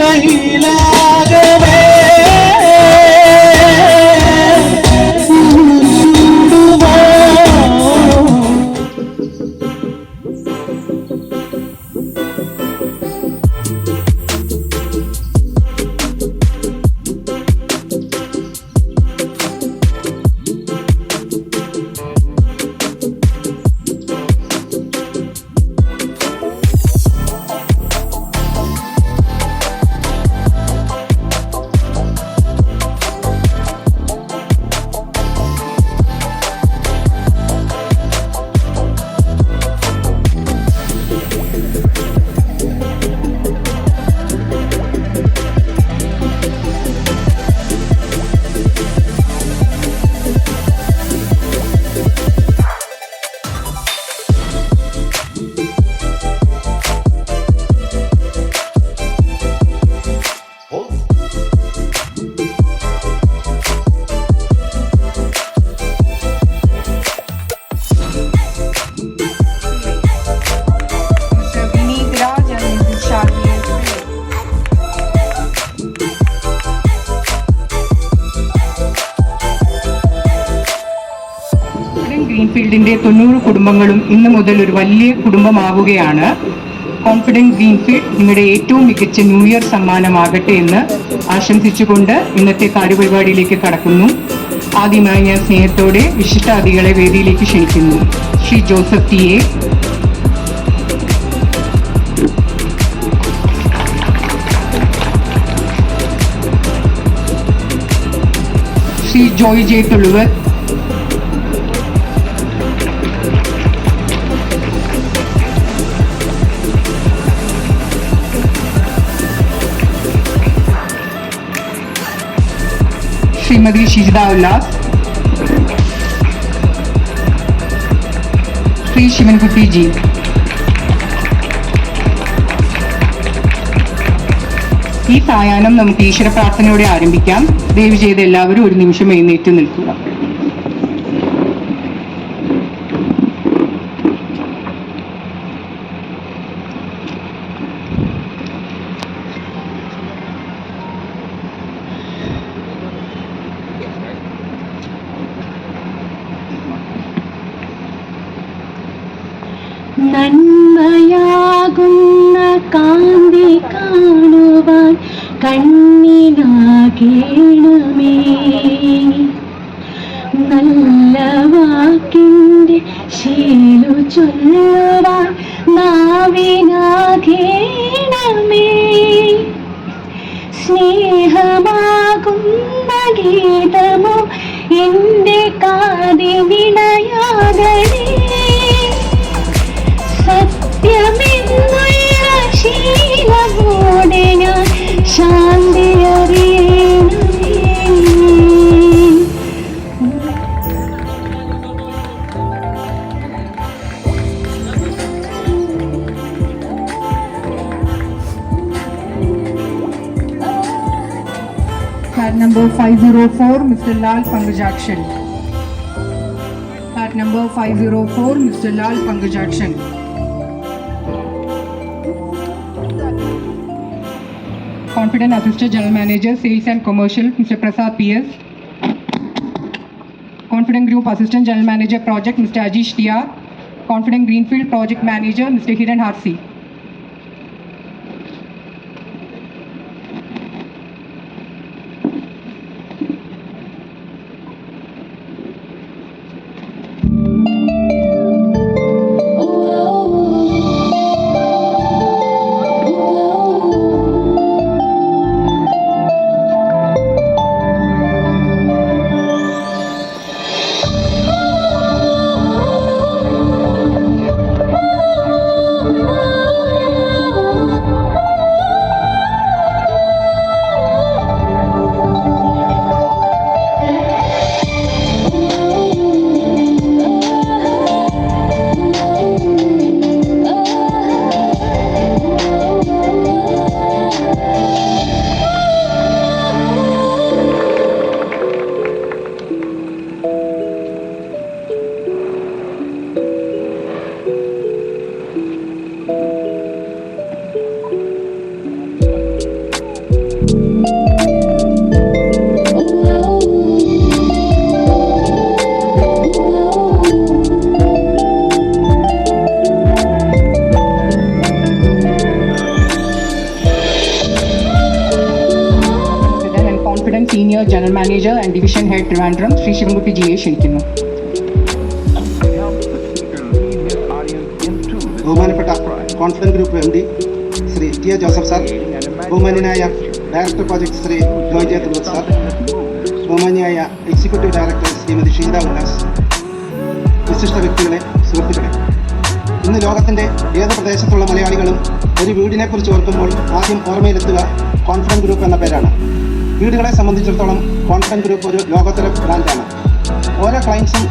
ലൈലാകവേ ഗ്രീൻഫീൽഡിന്റെ 90 കുടുംബങ്ങളും ഇന്നു മുതൽ ഒരു വലിയ കുടുംബമാവുകയാണ്. കോൺഫിഡൻറ്റ് ഗ്രീൻഫീൽഡ് നിങ്ങളുടെ ഏറ്റവും മികച്ച ന്യൂ ഇയർ സമ്മാനമാകട്ടെ എന്ന് ആശംസിച്ചുകൊണ്ട് ഇന്നത്തെ കാര്യപരിപാടിയിലേക്ക് കടക്കുന്നു. ആദ്യമായി ഞാൻ സ്നേഹത്തോടെ വിശിഷ്ടാതിഥികളെ വേദിയിലേക്ക് ക്ഷണിക്കുന്നു. Shri Joseph T A, Shri Joy J Thuluvar, Shrimati Shijitha Ullas, Shri Sivankutty ji. ഈ സായാഹ്നം നമുക്ക് ഈശ്വര പ്രാർത്ഥനയോടെ ആരംഭിക്കാം. ദയവ് ചെയ്ത് എല്ലാവരും ഒരു നിമിഷം എഴുന്നേറ്റ് നിൽക്കുക. നന്മയാകുന്ന കാന്തി കാണുവാൻ കണ്ണിനാകേണമേ, നല്ല വാക്കിൻ്റെ ശീലു ചൊല്ലുവാൻ നാവിനാകേണമേ, സ്നേഹമാകുന്ന ഗീതമോ എൻ്റെ കാതിനിണയാകണേ, സത്യമെന്നുള്ള ശീലമോടെ ഞാൻ ശാന്തി അറിയണമേ. Card number 504, Mr. Lal Pangajakshan. Card number 504, Mr. Lal Pangajakshan. Confident Assistant General Manager, Sales and Commercial, Mr. Prasad P.S. Confident Group Assistant General Manager Project, Mr. Ajish T.R. Confident Greenfield Project Manager, Mr. Hiran Harsi. Confidence senior general manager and division head Trivandrum Shri Sivankutty ജിയെ ക്ഷണിക്കുന്നു. ബഹുമാനപ്പെട്ട confidence group MD Shri T Joseph sir, ബഹുമാന്യനായ director project Shri Joy J Thulasi sir, ബഹുമാന്യായ executive director Shrimati Sheetha Ullas, വിശിഷ്ട വ്യക്തികളെ, സുഹൃത്തുക്കളെ, ഇന്ന് ലോകത്തിൻ്റെ ഏത് പ്രദേശത്തുള്ള മലയാളികളും ഒരു വീടിനെക്കുറിച്ച് ഓർക്കുമ്പോൾ ആദ്യം ഓർമ്മയിലെത്തുക കോൺഫിഡൻസ് ഗ്രൂപ്പ് എന്ന പേരാണ്. വീടുകളെ സംബന്ധിച്ചിടത്തോളം കോൺഫിഡൻസ് ഗ്രൂപ്പ് ഒരു ലോകോത്തര ബ്രാൻഡാണ്. ഓരോ ക്ലയൻസും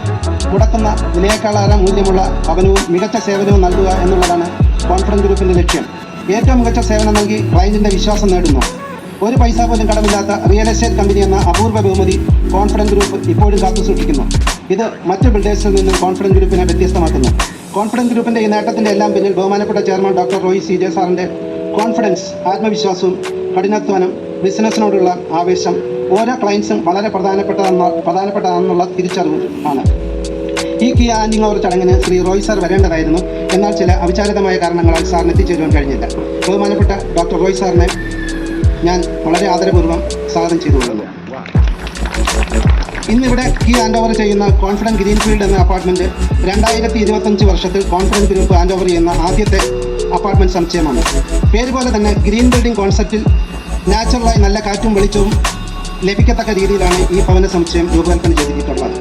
മുടക്കുന്ന വിലയേക്കാളേറെ മൂല്യമുള്ള ഭവനവും മികച്ച സേവനവും നൽകുക എന്നുള്ളതാണ് കോൺഫിഡൻസ് ഗ്രൂപ്പിൻ്റെ ലക്ഷ്യം. ഏറ്റവും മികച്ച സേവനം നൽകി ക്ലയൻറ്റിൻ്റെ വിശ്വാസം നേടുന്നു. ഒരു പൈസ പോലും കടമില്ലാത്ത റിയൽ എസ്റ്റേറ്റ് കമ്പനി എന്ന അപൂർവ ബഹുമതി കോൺഫിഡൻസ് ഗ്രൂപ്പ് ഇപ്പോഴും കാത്തു സൂക്ഷിക്കുന്നു. ഇത് മറ്റ് ബിൽഡേഴ്സിൽ നിന്നും കോൺഫിഡൻസ് ഗ്രൂപ്പിനെ വ്യത്യസ്തമാക്കുന്നു. കോൺഫിഡൻസ് ഗ്രൂപ്പിൻ്റെ ഈ നേട്ടത്തിൻ്റെ എല്ലാം പിന്നിൽ ബഹുമാനപ്പെട്ട ചെയർമാൻ ഡോക്ടർ റോയ് CJ സാറിൻ്റെ കോൺഫിഡൻസ്, ആത്മവിശ്വാസവും കഠിനാധ്വാനം, ബിസിനസ്സിനോടുള്ള ആവേശം ഓരോ ക്ലയൻസും വളരെ പ്രധാനപ്പെട്ടതാണെന്നുള്ള തിരിച്ചറിവും ആണ്. ഈ കീ ഹാൻഡിംഗ് ഓവർ ചടങ്ങിന് ശ്രീ റോയ് സാർ വരേണ്ടതായിരുന്നു. എന്നാൽ ചില അവിചാരിതമായ കാരണങ്ങളാൽ സാറിന് എത്തിച്ചേരുവാൻ കഴിഞ്ഞില്ല. ബഹുമാനപ്പെട്ട ഡോക്ടർ റോയ് സാറിനെ ഞാൻ വളരെ ആദരപൂർവ്വം സ്വാഗതം ചെയ്തുകൊള്ളുന്നു. ഇന്നിവിടെ കീ ഹാൻഡ് ഓവർ ചെയ്യുന്ന കോൺഫിഡൻസ് ഗ്രീൻഫീൽഡ് എന്ന അപ്പാർട്ട്മെൻറ്റ് 2025 വർഷത്തിൽ കോൺഫിഡൻസ് ഗ്രൂപ്പ് ഹാൻഡ് ഓവർ ചെയ്യുന്ന ആദ്യത്തെ അപ്പാർട്ട്മെൻറ്റ് സമുച്ചയമാണ്. പേര് പോലെ തന്നെ ഗ്രീൻ ബിൽഡിംഗ് കോൺസെപ്റ്റിൽ നാച്ചുറലായി നല്ല കാറ്റും വെളിച്ചവും ലഭിക്കത്തക്ക രീതിയിലാണ് ഈ ഭവന സമുച്ചയം രൂപകൽപ്പന ചെയ്തിട്ടുള്ളത്.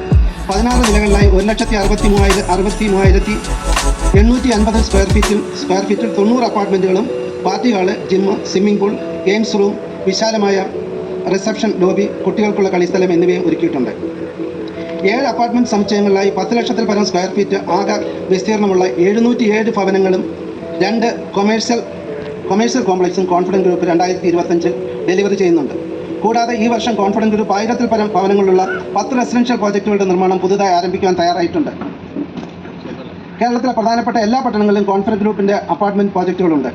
16 നിലകളിലായി 1,63,850 സ്ക്വയർ ഫീറ്റിൽ 90 അപ്പാർട്ട്മെൻറ്റുകളും party hall, gym, swimming pool, games room, വിശാലമായ റിസപ്ഷൻ ലോബി, കുട്ടികൾക്കുള്ള കളിസ്ഥലം എന്നിവയും ഒരുക്കിയിട്ടുണ്ട്. 7 അപ്പാർട്ട്മെൻറ്റ് സമുച്ചയങ്ങളിലായി 10 ലക്ഷത്തിൽ പരം സ്ക്വയർ ഫീറ്റ് ആകെ വിസ്തീർണമുള്ള 707 ഭവനങ്ങളും 2 കൊമേഴ്സ്യൽ കോംപ്ലക്സും കോൺഫിഡൻസ് ഗ്രൂപ്പ് 2025 ഡെലിവറി ചെയ്യുന്നുണ്ട്. കൂടാതെ ഈ വർഷം കോൺഫിഡൻസ് ഗ്രൂപ്പ് 1000-ൽ പരം ഭവനങ്ങളുള്ള 10 റെസിഡൻഷ്യൽ പ്രോജക്റ്റുകളുടെ നിർമ്മാണം പുതുതായി ആരംഭിക്കുവാൻ തയ്യാറായിട്ടുണ്ട്. കേരളത്തിലെ പ്രധാനപ്പെട്ട എല്ലാ പട്ടണങ്ങളിലും കോൺഫിഡൻസ് ഗ്രൂപ്പിൻ്റെ അപ്പാർട്ട്മെൻറ്റ് പ്രോജക്റ്റുകളുണ്ട്.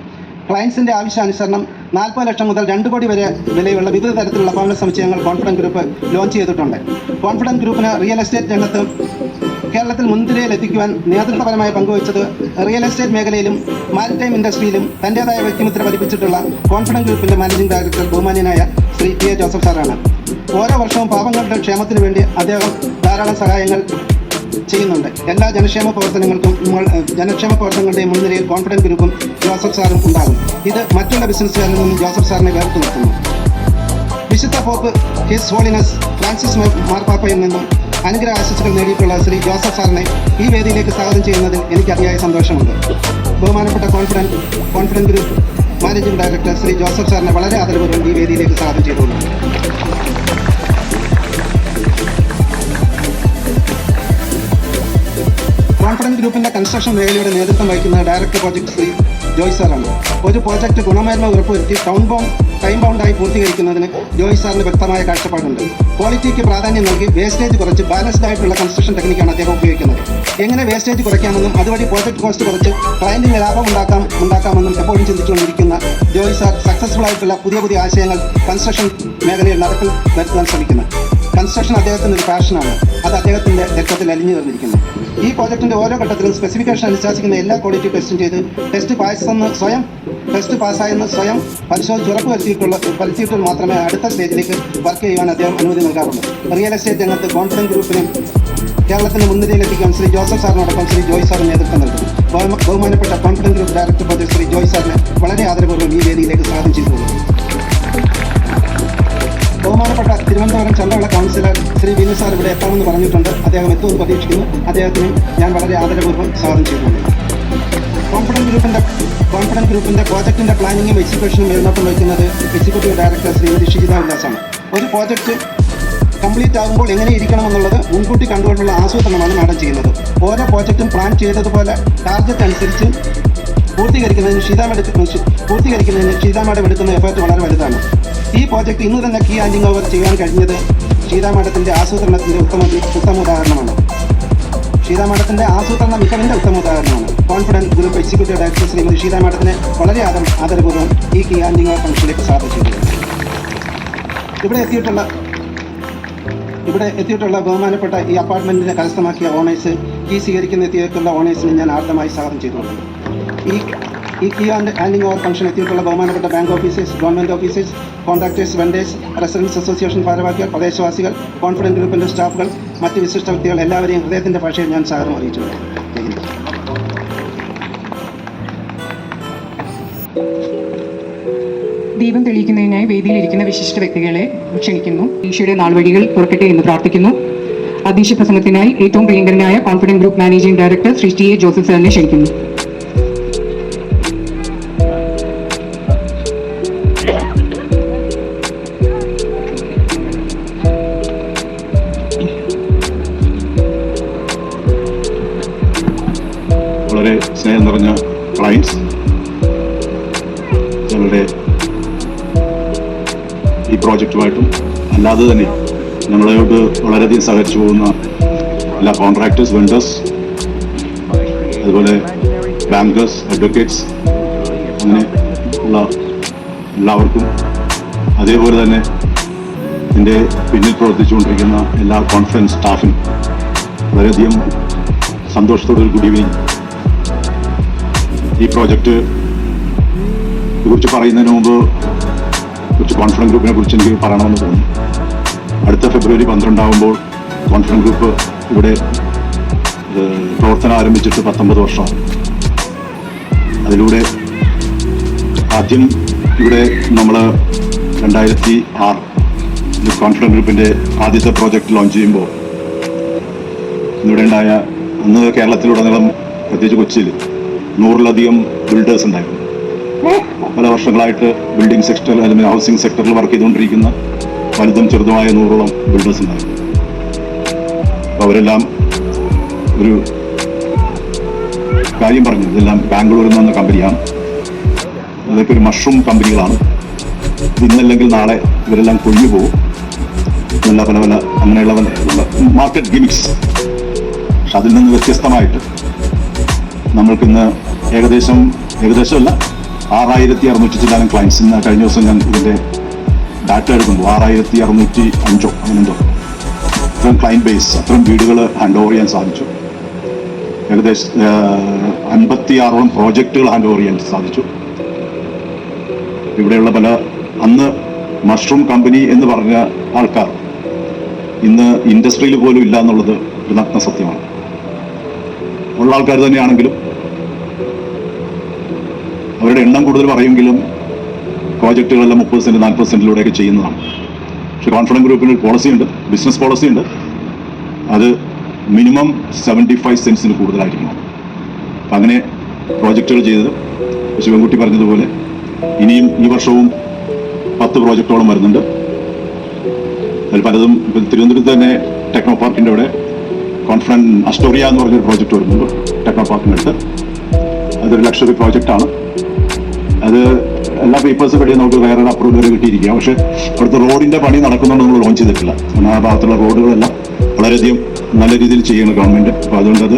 ക്ലയൻസിൻ്റെ ആവശ്യാനുസരണം 40 ലക്ഷം മുതൽ 2 കോടി വരെ വിലയുള്ള വിവിധ തരത്തിലുള്ള ഭവന സമുച്ചയങ്ങൾ കോൺഫിഡൻസ് ഗ്രൂപ്പ് ലോഞ്ച് ചെയ്തിട്ടുണ്ട്. കോൺഫിഡൻസ് ഗ്രൂപ്പിന് റിയൽ എസ്റ്റേറ്റ് രംഗത്ത് കേരളത്തിൽ മുൻനിരയിലെത്തിക്കുവാൻ നേതൃത്വപരമായി പങ്കുവച്ചത് റിയൽ എസ്റ്റേറ്റ് മേഖലയിലും മാരിടൈം ഇൻഡസ്ട്രിയിലും തൻ്റേതായ വ്യക്തിമുദ്ര പതിപ്പിച്ചിട്ടുള്ള കോൺഫിഡൻസ് ഗ്രൂപ്പിൻ്റെ മാനേജിംഗ് ഡയറക്ടർ ബഹുമാന്യനായ ശ്രീ ടി ജോസഫ് സാറാണ്. ഓരോ വർഷവും പാവങ്ങളുടെ ക്ഷേമത്തിന് വേണ്ടി അദ്ദേഹം ധാരാളം സഹായങ്ങൾ ചെയ്യുന്നുണ്ട്. എല്ലാ ജനക്ഷേമ പ്രവർത്തനങ്ങളുടെയും മുൻനിരയിൽ കോൺഫിഡൻസ് ഗ്രൂപ്പും ജോസഫ് സാറും ഉണ്ടാകും. ഇത് മറ്റുള്ള ബിസിനസ്സുകാരിൽ നിന്നും ജോസഫ് സാറിനെ വേർത്ത് നിർത്തുന്നു. വിശുദ്ധ പോപ്പ് ഹിസ് ഹോളിനസ് ഫ്രാൻസിസ് മാർപ്പാപ്പയിൽ നിന്നും അനുഗ്രഹ ആശംസകൾ നേടിയിട്ടുള്ള ശ്രീ ജോസഫ് സാറിനെ ഈ വേദിയിലേക്ക് സ്വാഗതം ചെയ്യുന്നതിൽ എനിക്ക് അതിയായ സന്തോഷമുണ്ട്. ബഹുമാനപ്പെട്ട confidence group managing director Shri Joseph സാറിനെ വളരെ ആദരപൂർവ്വം ഈ വേദിയിലേക്ക് സ്വാഗതം ചെയ്തുകൊള്ളു. കോൺഫിഡൻസ് ഗ്രൂപ്പിൻ്റെ കൺസ്ട്രക്ഷൻ മേഖലയുടെ നേതൃത്വം വഹിക്കുന്ന ഡയറക്ടർ പ്രോജക്ട് ശ്രീ ജോയ് സാറാണ്. ഒരു പ്രോജക്റ്റ് ഗുണമേന്മ ഉറപ്പുവരുത്തി ടൈം ബൗണ്ടായി പൂർത്തീകരിക്കുന്നതിന് ജോയ് സാറിന് വ്യക്തമായ കാഴ്ചപ്പാടുണ്ട്. ക്വാളിറ്റിക്ക് പ്രാധാന്യം നൽകി വേസ്റ്റേജ് കുറച്ച് ബാലൻസ്ഡ് ആയിട്ടുള്ള കൺസ്ട്രക്ഷൻ ടെക്നിക്കാണ് അദ്ദേഹം ഉപയോഗിക്കുന്നത്. എങ്ങനെ വേസ്റ്റേജ് കുറയ്ക്കാമെന്നും അതുവഴി പ്രോജക്റ്റ് കോസ്റ്റ് കുറച്ച് ക്ലയൻറ്റിന് ലാഭം ഉണ്ടാക്കാമെന്നും എപ്പോഴും ചിന്തിച്ചുകൊണ്ടിരിക്കുന്ന ജോയ് സാർ സക്സസ്ഫുൾ ആയിട്ടുള്ള പുതിയ ആശയങ്ങൾ കൺസ്ട്രക്ഷൻ മേഖലയിൽ നടപ്പിൽ വരുത്താൻ ശ്രമിക്കുന്നു. കൺസ്ട്രക്ഷൻ അദ്ദേഹത്തിൻ്റെ ഒരു പാഷനാണ്. അത് അദ്ദേഹത്തിൻ്റെ രക്തത്തിൽ അലിഞ്ഞു ചേർന്നിരിക്കുന്നു. ഈ പ്രോജക്റ്റിൻ്റെ ഓരോ ഘട്ടത്തിലും സ്പെസിഫിക്കേഷൻ അനുശാസിക്കുന്ന എല്ലാ ക്വാളിറ്റി ടെസ്റ്റും ചെയ്ത് ടെസ്റ്റ് പാസ്സായെന്ന് സ്വയം പരിശോധിച്ച് ഉറപ്പുവരുത്തിയിട്ട് മാത്രമേ അടുത്ത സ്റ്റേജിലേക്ക് വർക്ക് ചെയ്യുവാൻ അദ്ദേഹം അനുമതി നൽകാറുള്ളൂ. റിയൽ എസ്റ്റേറ്റ് രംഗത്ത് കോൺഫിഡൻസ് ഗ്രൂപ്പിനെ കേരളത്തിൻ്റെ മുൻനിരയിലെത്തിക്കാൻ ശ്രീ ജോസഫ് സാറിനോടൊപ്പം ശ്രീ ജോയ് സാറിന് നേതൃത്വം നൽകും. ബഹുമാനപ്പെട്ട confidence group director project Shri Joy സാറിനെ വളരെ ആദരപൂർവ്വം ഈ വേദിയിലേക്ക് സ്വാഗതം ചെയ്തുകൊള്ളും. ബഹുമാനപ്പെട്ട തിരുവനന്തപുരം ചന്തവിള കൗൺസിലർ ശ്രീ വിനു സാർ ഇവിടെ എത്താമെന്ന് പറഞ്ഞിട്ടുണ്ട്. അദ്ദേഹം എത്തുമെന്ന് പ്രതീക്ഷിക്കുന്നു. അദ്ദേഹത്തിന് ഞാൻ വളരെ ആദരപൂർവ്വം സ്വാഗതം ചെയ്തുകൊള്ളും. കോൺഫിഡൻസ് ഗ്രൂപ്പിൻ്റെ പ്രോജക്റ്റിൻ്റെ പ്ലാനിങ്ങും എക്സിക്യൂഷനും മേൽനോട്ടം വഹിക്കുന്നത് എക്സിക്യൂട്ടീവ് ഡയറക്ടർ ശ്രീമതി ഷീത ഉല്ലാസാണ്. ഒരു പ്രോജക്റ്റ് കംപ്ലീറ്റ് ആകുമ്പോൾ എങ്ങനെ ഇരിക്കണമെന്നുള്ളത് മുൻകൂട്ടി കണ്ടുകൊണ്ടുള്ള ആസൂത്രണമാണ് മാഡം ചെയ്യുന്നത്. ഓരോ പ്രോജക്റ്റും പ്ലാൻ ചെയ്തതുപോലെ ടാർഗറ്റ് അനുസരിച്ച് പൂർത്തീകരിക്കുന്നതിന് ഷീത മാഡം എടുക്കുന്ന എഫേർട്ട് വളരെ വലുതാണ്. ഈ പ്രോജക്റ്റ് ഇന്ന് തന്നെ കീ ഹാൻഡിംഗ് ഓവർ ചെയ്യാൻ കഴിഞ്ഞത് ഷീത മാഡത്തിൻ്റെ ആസൂത്രണത്തിൻ്റെ ഉത്തമ ഉദാഹരണമാണ്. ഷീത മാഡത്തിൻ്റെ ആസൂത്രണ മികവിൻ്റെ ഉത്തമ ഉദാഹരണമാണ്. Confidence group executive director Shrimati Sheetha മാഡത്തിനെ വളരെ ആദരപൂർവ്വം ഈ കീ ഹാൻഡിംഗ് ഓവർ ഫംഗ്ഷനിലേക്ക് സ്വാഗതം ചെയ്തു. ഇവിടെ എത്തിയിട്ടുള്ള ബഹുമാനപ്പെട്ട ഈ അപ്പാർട്ട്മെൻറ്റിനെ കരസ്ഥമാക്കിയ ഓണേഴ്സ്, കീ സ്വീകരിക്കുന്ന എത്തിയിട്ടുള്ള ഓണേഴ്സിനെ ഞാൻ ആർദ്രമായി സ്വാഗതം ചെയ്തുകൊള്ളുന്നു. ഈ key and handing over function എത്തിയിട്ടുള്ള ബഹുമാനപ്പെട്ട bank officers, government officers, contractors, vendors, residence association ഭാരവാഹികൾ, പ്രദേശവാസികൾ, കോൺഫിഡൻറ്റ് ഗ്രൂപ്പിൻ്റെ സ്റ്റാഫുകൾ, മറ്റ് വിശിഷ്ട വ്യക്തികൾ എല്ലാവരെയും ഹൃദയത്തിൻ്റെ ഭാഷയിൽ ഞാൻ സ്വാഗതം അറിയിച്ചു. ദീപം തെളിയിക്കുന്നതിനായി വേദിയിലിരിക്കുന്ന വിശിഷ്ട വ്യക്തികളെ ക്ഷണിക്കുന്നു. ഈശോയുടെ നാൾവഴികൾ തുറക്കട്ടെ എന്ന് പ്രാർത്ഥിക്കുന്നു. അധ്യക്ഷ പ്രസംഗത്തിനായി ഏറ്റവും പ്രിയങ്കരനായ confident group managing director Shri T A Joseph സാറിനെ ക്ഷണിക്കുന്നു. വളരെ സ്നേഹം നിറഞ്ഞ ക്ലയൻസ്, ഞങ്ങളുടെ ഈ പ്രോജക്റ്റുമായിട്ടും അല്ലാതെ തന്നെ ഞങ്ങളോട് വളരെയധികം സഹകരിച്ചു പോകുന്ന എല്ലാ കോൺട്രാക്ടേഴ്സ്, വെൻഡേഴ്സ്, അതുപോലെ ബാങ്കേഴ്സ്, അഡ്വക്കേറ്റ്സ്, അങ്ങനെ ഉള്ള എല്ലാവർക്കും, അതേപോലെ തന്നെ എൻ്റെ പിന്നിൽ പ്രവർത്തിച്ചുകൊണ്ടിരിക്കുന്ന എല്ലാ കോൺഫറൻസ് സ്റ്റാഫിനും വളരെയധികം സന്തോഷത്തോടൊരു ഗുഡ് ഈവനിങ്. ഈ പ്രോജക്റ്റ് കുറിച്ച് പറയുന്നതിന് മുമ്പ് കുറച്ച് കോൺഫിഡൻറ്റ് ഗ്രൂപ്പിനെ കുറിച്ച് എനിക്ക് പറയണമെന്ന് തോന്നുന്നു. അടുത്ത ഫെബ്രുവരി 12 കോൺഫിഡൻറ്റ് ഗ്രൂപ്പ് ഇവിടെ പ്രവർത്തനം ആരംഭിച്ചിട്ട് 19 വർഷമാണ്. അതിലൂടെ ആദ്യം ഇവിടെ നമ്മൾ 2006 കോൺഫിഡൻറ്റ് ഗ്രൂപ്പിൻ്റെ ആദ്യത്തെ പ്രോജക്റ്റ് ലോഞ്ച് ചെയ്യുമ്പോൾ ഇവിടെ ഉണ്ടായ അന്ന് കേരളത്തിലുടനീളം, പ്രത്യേകിച്ച് കൊച്ചിയിൽ 100-ലധികം ബിൽഡേഴ്സ് ഉണ്ടായിരുന്നു. പല വർഷങ്ങളായിട്ട് ബിൽഡിംഗ് സെക്ടറിൽ അല്ലെങ്കിൽ ഹൗസിംഗ് സെക്ടറിൽ വർക്ക് ചെയ്തുകൊണ്ടിരിക്കുന്ന വലുതും ചെറുതുമായ 100ഓളം ബിൽഡേഴ്സ് ഉണ്ടായിരുന്നു. അപ്പോൾ അവരെല്ലാം ഒരു കാര്യം പറഞ്ഞു, ഇതെല്ലാം ബാംഗ്ലൂരിൽ നിന്ന് വന്ന കമ്പനിയാണ്, ഇതൊക്കെ ഒരു മഷ്റൂം കമ്പനികളാണ്, ഇന്നല്ലെങ്കിൽ നാളെ ഇവരെല്ലാം കൊഴിഞ്ഞു പോകും, പല പല പല അങ്ങനെയുള്ള മാർക്കറ്റ് ഗിമിക്സ്. പക്ഷെ അതിൽ നിന്ന് വ്യത്യസ്തമായിട്ട് നമ്മൾക്കിന്ന് ഏകദേശമല്ല 6600 ചില്ലാനും ക്ലയൻസ്. ഇന്ന് കഴിഞ്ഞ ദിവസം ഞാൻ ഇതിൻ്റെ ഡാറ്റ എടുക്കുമ്പോൾ 6605 അങ്ങനെന്തോ അത്രയും ക്ലയൻറ്റ് ബേസ്, അത്രയും വീടുകൾ ഹാൻഡ് ഓവർ ചെയ്യാൻ സാധിച്ചു. ഏകദേശം 56ഓളം പ്രോജക്റ്റുകൾ ഹാൻഡ് ഓവർ ചെയ്യാൻ സാധിച്ചു. ഇവിടെയുള്ള പല അന്ന് മഷ്റൂം കമ്പനി എന്ന് പറഞ്ഞ ആൾക്കാർ ഇന്ന് ഇൻഡസ്ട്രിയിൽ പോലും ഇല്ല എന്നുള്ളത് ഒരു നഗ്ന സത്യമാണ്. ഉള്ള ആൾക്കാർ തന്നെയാണെങ്കിലും അവരുടെ എണ്ണം കൂടുതൽ പറയുമെങ്കിലും പ്രോജക്റ്റുകളെല്ലാം 30% 40%ലൂടെയൊക്കെ ചെയ്യുന്നതാണ്. പക്ഷെ കോൺഫിഡൻറ്റ് ഗ്രൂപ്പിന് ഒരു പോളിസിയുണ്ട്, ബിസിനസ് പോളിസിയുണ്ട്. അത് മിനിമം 75 സെൻസിന് കൂടുതലായിരിക്കണം. അപ്പം അങ്ങനെ പ്രോജക്റ്റുകൾ ചെയ്തത് ശിവൻകുട്ടി പറഞ്ഞതുപോലെ ഇനിയും ഈ വർഷവും 10 പ്രോജക്റ്റോളം വരുന്നുണ്ട്. അതിൽ പലതും തിരുവനന്തപുരത്ത് തന്നെ ടെക്നോ പാർക്കിൻ്റെ അവിടെ കോൺഫിഡൻറ്റ് അസ്റ്റോറിയ എന്ന് പറഞ്ഞൊരു പ്രോജക്റ്റ് വരുന്നുണ്ട് ടെക്നോ പാർക്കിനടുത്ത്. അതൊരു ലക്ഷറി പ്രോജക്റ്റാണ്. അത് എല്ലാ പേപ്പേഴ്സും വഴി നമുക്ക് വേറെ അപ്രൂവൽ വരെ കിട്ടിയിരിക്കുക. പക്ഷേ അവിടുത്തെ റോഡിൻ്റെ പണി നടക്കുന്നുണ്ട്, നമ്മൾ ലോഞ്ച് ചെയ്തിട്ടില്ല. കാരണം ആ ഭാഗത്തുള്ള റോഡുകളെല്ലാം വളരെയധികം നല്ല രീതിയിൽ ചെയ്യണം ഗവൺമെൻറ്. അപ്പോൾ അതുകൊണ്ട് അത്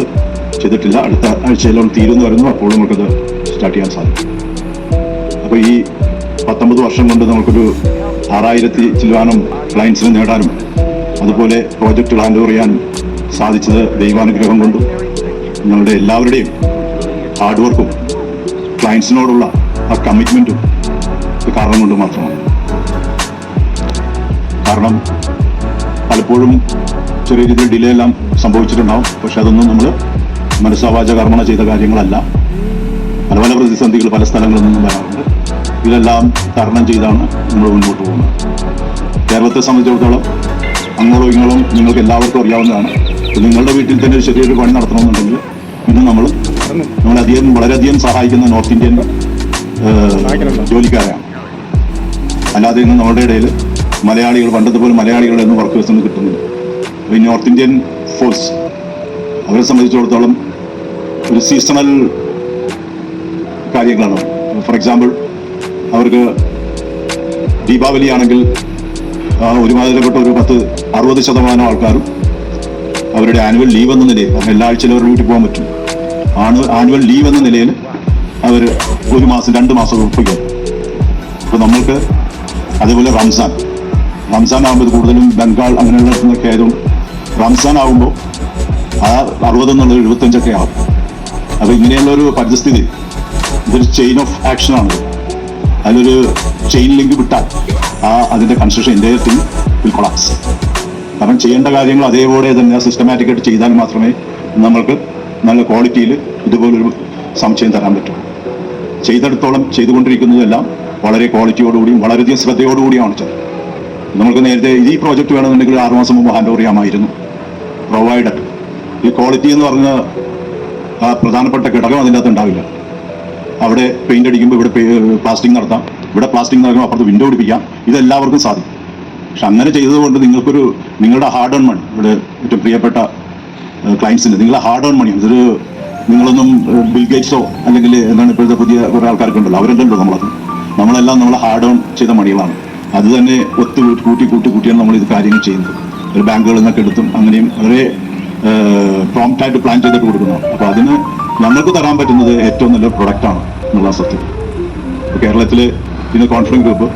ചെയ്തിട്ടില്ല. അടുത്ത ആഴ്ചയിലും തീരുമെന്ന് വരുന്നു, അപ്പോൾ നമുക്കത് സ്റ്റാർട്ട് ചെയ്യാൻ സാധിക്കും. അപ്പോൾ ഈ 19 വർഷം കൊണ്ട് നമുക്കൊരു 6000 ചില്ലാനും ക്ലയൻസിനെ നേടാനും അതുപോലെ പ്രോജക്റ്റുകൾ ഹാൻഡ് ഓവർ ചെയ്യാനും സാധിച്ചത് ദൈവാനുഗ്രഹം കൊണ്ടും ഞങ്ങളുടെ എല്ലാവരുടെയും ഹാർഡ് വർക്കും ക്ലയൻസിനോടുള്ള ആ കമ്മിറ്റ്മെൻറ്റും കാരണം കൊണ്ട് മാത്രമാണ്. കാരണം പലപ്പോഴും ചെറിയ രീതിയിൽ ഡിലേ എല്ലാം സംഭവിച്ചിട്ടുണ്ടാവും. പക്ഷെ അതൊന്നും നമ്മൾ മനസ്സാവാച കർമ്മണ ചെയ്ത കാര്യങ്ങളല്ല. പല പല പ്രതിസന്ധികൾ പല സ്ഥലങ്ങളിൽ നിന്നും വരാറുണ്ട്. ഇതെല്ലാം തരണം ചെയ്താണ് നമ്മൾ മുന്നോട്ട് പോകുന്നത്. കേരളത്തെ സംബന്ധിച്ചിടത്തോളം അങ്ങോളം ഇങ്ങോളം നിങ്ങൾക്ക് എല്ലാവർക്കും അറിയാവുന്നതാണ്. നിങ്ങളുടെ വീട്ടിൽ തന്നെ ഒരു ചെറിയൊരു പണി നടത്തണമെന്നുണ്ടെങ്കിൽ ഇന്ന് നമ്മളധികം വളരെയധികം സഹായിക്കുന്ന നോർത്ത് ഇന്ത്യൻ ജോലിക്കാരെയാണ്. അല്ലാതെ ഇന്ന് നമ്മുടെ ഇടയിൽ മലയാളികൾ പണ്ടതുപോലെ മലയാളികളുടെ ഒന്നും വർക്കേഴ്സ് ഒന്നും കിട്ടുന്നില്ല. ഈ നോർത്ത് ഇന്ത്യൻ ഫോഴ്സ് അവരെ സംബന്ധിച്ചിടത്തോളം ഒരു സീസണൽ കാര്യങ്ങളാണ്. ഫോർ എക്സാമ്പിൾ, അവർക്ക് ദീപാവലി ആണെങ്കിൽ ഒരുമാതിരിപ്പെട്ട ഒരു 60% ആൾക്കാരും അവരുടെ ആനുവൽ ലീവ് എന്ന നിലയിൽ, എല്ലാ ആഴ്ചയിലും അവരുടെ വീട്ടിൽ പോകാൻ പറ്റും, ആനുവൽ ലീവ് എന്ന നിലയിൽ അവർ 1 മാസം 2 മാസം ഒപ്പിക്കും. അപ്പോൾ നമ്മൾക്ക് അതേപോലെ റംസാൻ ആകുമ്പോൾ കൂടുതലും ബംഗാൾ അങ്ങനെയുള്ളതൊക്കെ ആയതുകൊണ്ട് റംസാൻ ആകുമ്പോൾ ആ 60 എന്നുള്ളത് 75 ആകും. അപ്പോൾ ഇങ്ങനെയുള്ളൊരു പരിസ്ഥിതി ഇതൊരു ചെയിൻ ഓഫ് ആക്ഷനാണ്. അതിലൊരു ചെയിൻ ലിങ്ക് വിട്ടാൽ അതിൻ്റെ കൺസ്ട്രക്ഷൻ എൻ്റെ വിൽ കൊളാപ്സ്. കാരണം ചെയ്യേണ്ട കാര്യങ്ങൾ അതേപോലെ തന്നെ സിസ്റ്റമാറ്റിക്കായിട്ട് ചെയ്താൽ മാത്രമേ നമ്മൾക്ക് നല്ല ക്വാളിറ്റിയിൽ ഇതുപോലൊരു സമുച്ചയം തരാൻ പറ്റും. ചെയ്തെടുത്തോളം ചെയ്തുകൊണ്ടിരിക്കുന്നതെല്ലാം വളരെ ക്വാളിറ്റിയോടുകൂടിയും വളരെയധികം ശ്രദ്ധയോടുകൂടിയാണ് ചെയ്തത്. നമുക്ക് നേരത്തെ ഈ പ്രോജക്റ്റ് വേണമെന്നുണ്ടെങ്കിൽ 6 മാസം മുമ്പ് ഹാൻഡ് ഓവർ ചെയ്യാമായിരുന്നു. പ്രൊവൈഡഡ് ഈ ക്വാളിറ്റി എന്ന് പറഞ്ഞ ആ പ്രധാനപ്പെട്ട ഘടകം അതിൻ്റെ അകത്ത് ഉണ്ടാവില്ല. അവിടെ പെയിന്റ് അടിക്കുമ്പോൾ ഇവിടെ പ്ലാസ്റ്റിക് നടത്താം, ഇവിടെ പ്ലാസ്റ്റിക് നടക്കുമ്പോൾ അപ്പുറത്ത് വിൻഡോ പിടിപ്പിക്കാം. ഇതെല്ലാവർക്കും സാധിക്കും. പക്ഷെ അങ്ങനെ ചെയ്തതുകൊണ്ട് നിങ്ങളുടെ ഹാർഡ് ഏൺ മണി, ഇവിടെ ഏറ്റവും പ്രിയപ്പെട്ട ക്ലയൻസിന് നിങ്ങളുടെ ഹാർഡ് ഏൺ മണിയാണ്. ഇതൊരു നിങ്ങളൊന്നും ബിൽ ഗേറ്റ്സോ അല്ലെങ്കിൽ എന്താണ് ഇപ്പോഴത്തെ പുതിയ കുറേ ആൾക്കാർക്കുണ്ടല്ലോ, അവരുണ്ടല്ലോ. നമ്മളെല്ലാം നമ്മളെ ഹാർഡ് ഏൺ ചെയ്ത മണികളാണ്. അത് തന്നെ കൂട്ടിയാണ് നമ്മൾ ഇത് കാര്യങ്ങൾ ചെയ്യുന്നത്. ഒരു ബാങ്കുകളിൽ നിന്നൊക്കെ എടുത്തും അങ്ങനെയും വളരെ പ്രോംപ്റ്റായിട്ട് പ്ലാൻ ചെയ്തിട്ട് കൊടുക്കുന്നു. അപ്പോൾ അതിന് ഞങ്ങൾക്ക് തരാൻ പറ്റുന്നത് ഏറ്റവും നല്ല പ്രൊഡക്റ്റാണ് എന്നുള്ള സത്യം. കേരളത്തിൽ പിന്നെ കോൺഫിഡൻസ് ഗ്രൂപ്പ്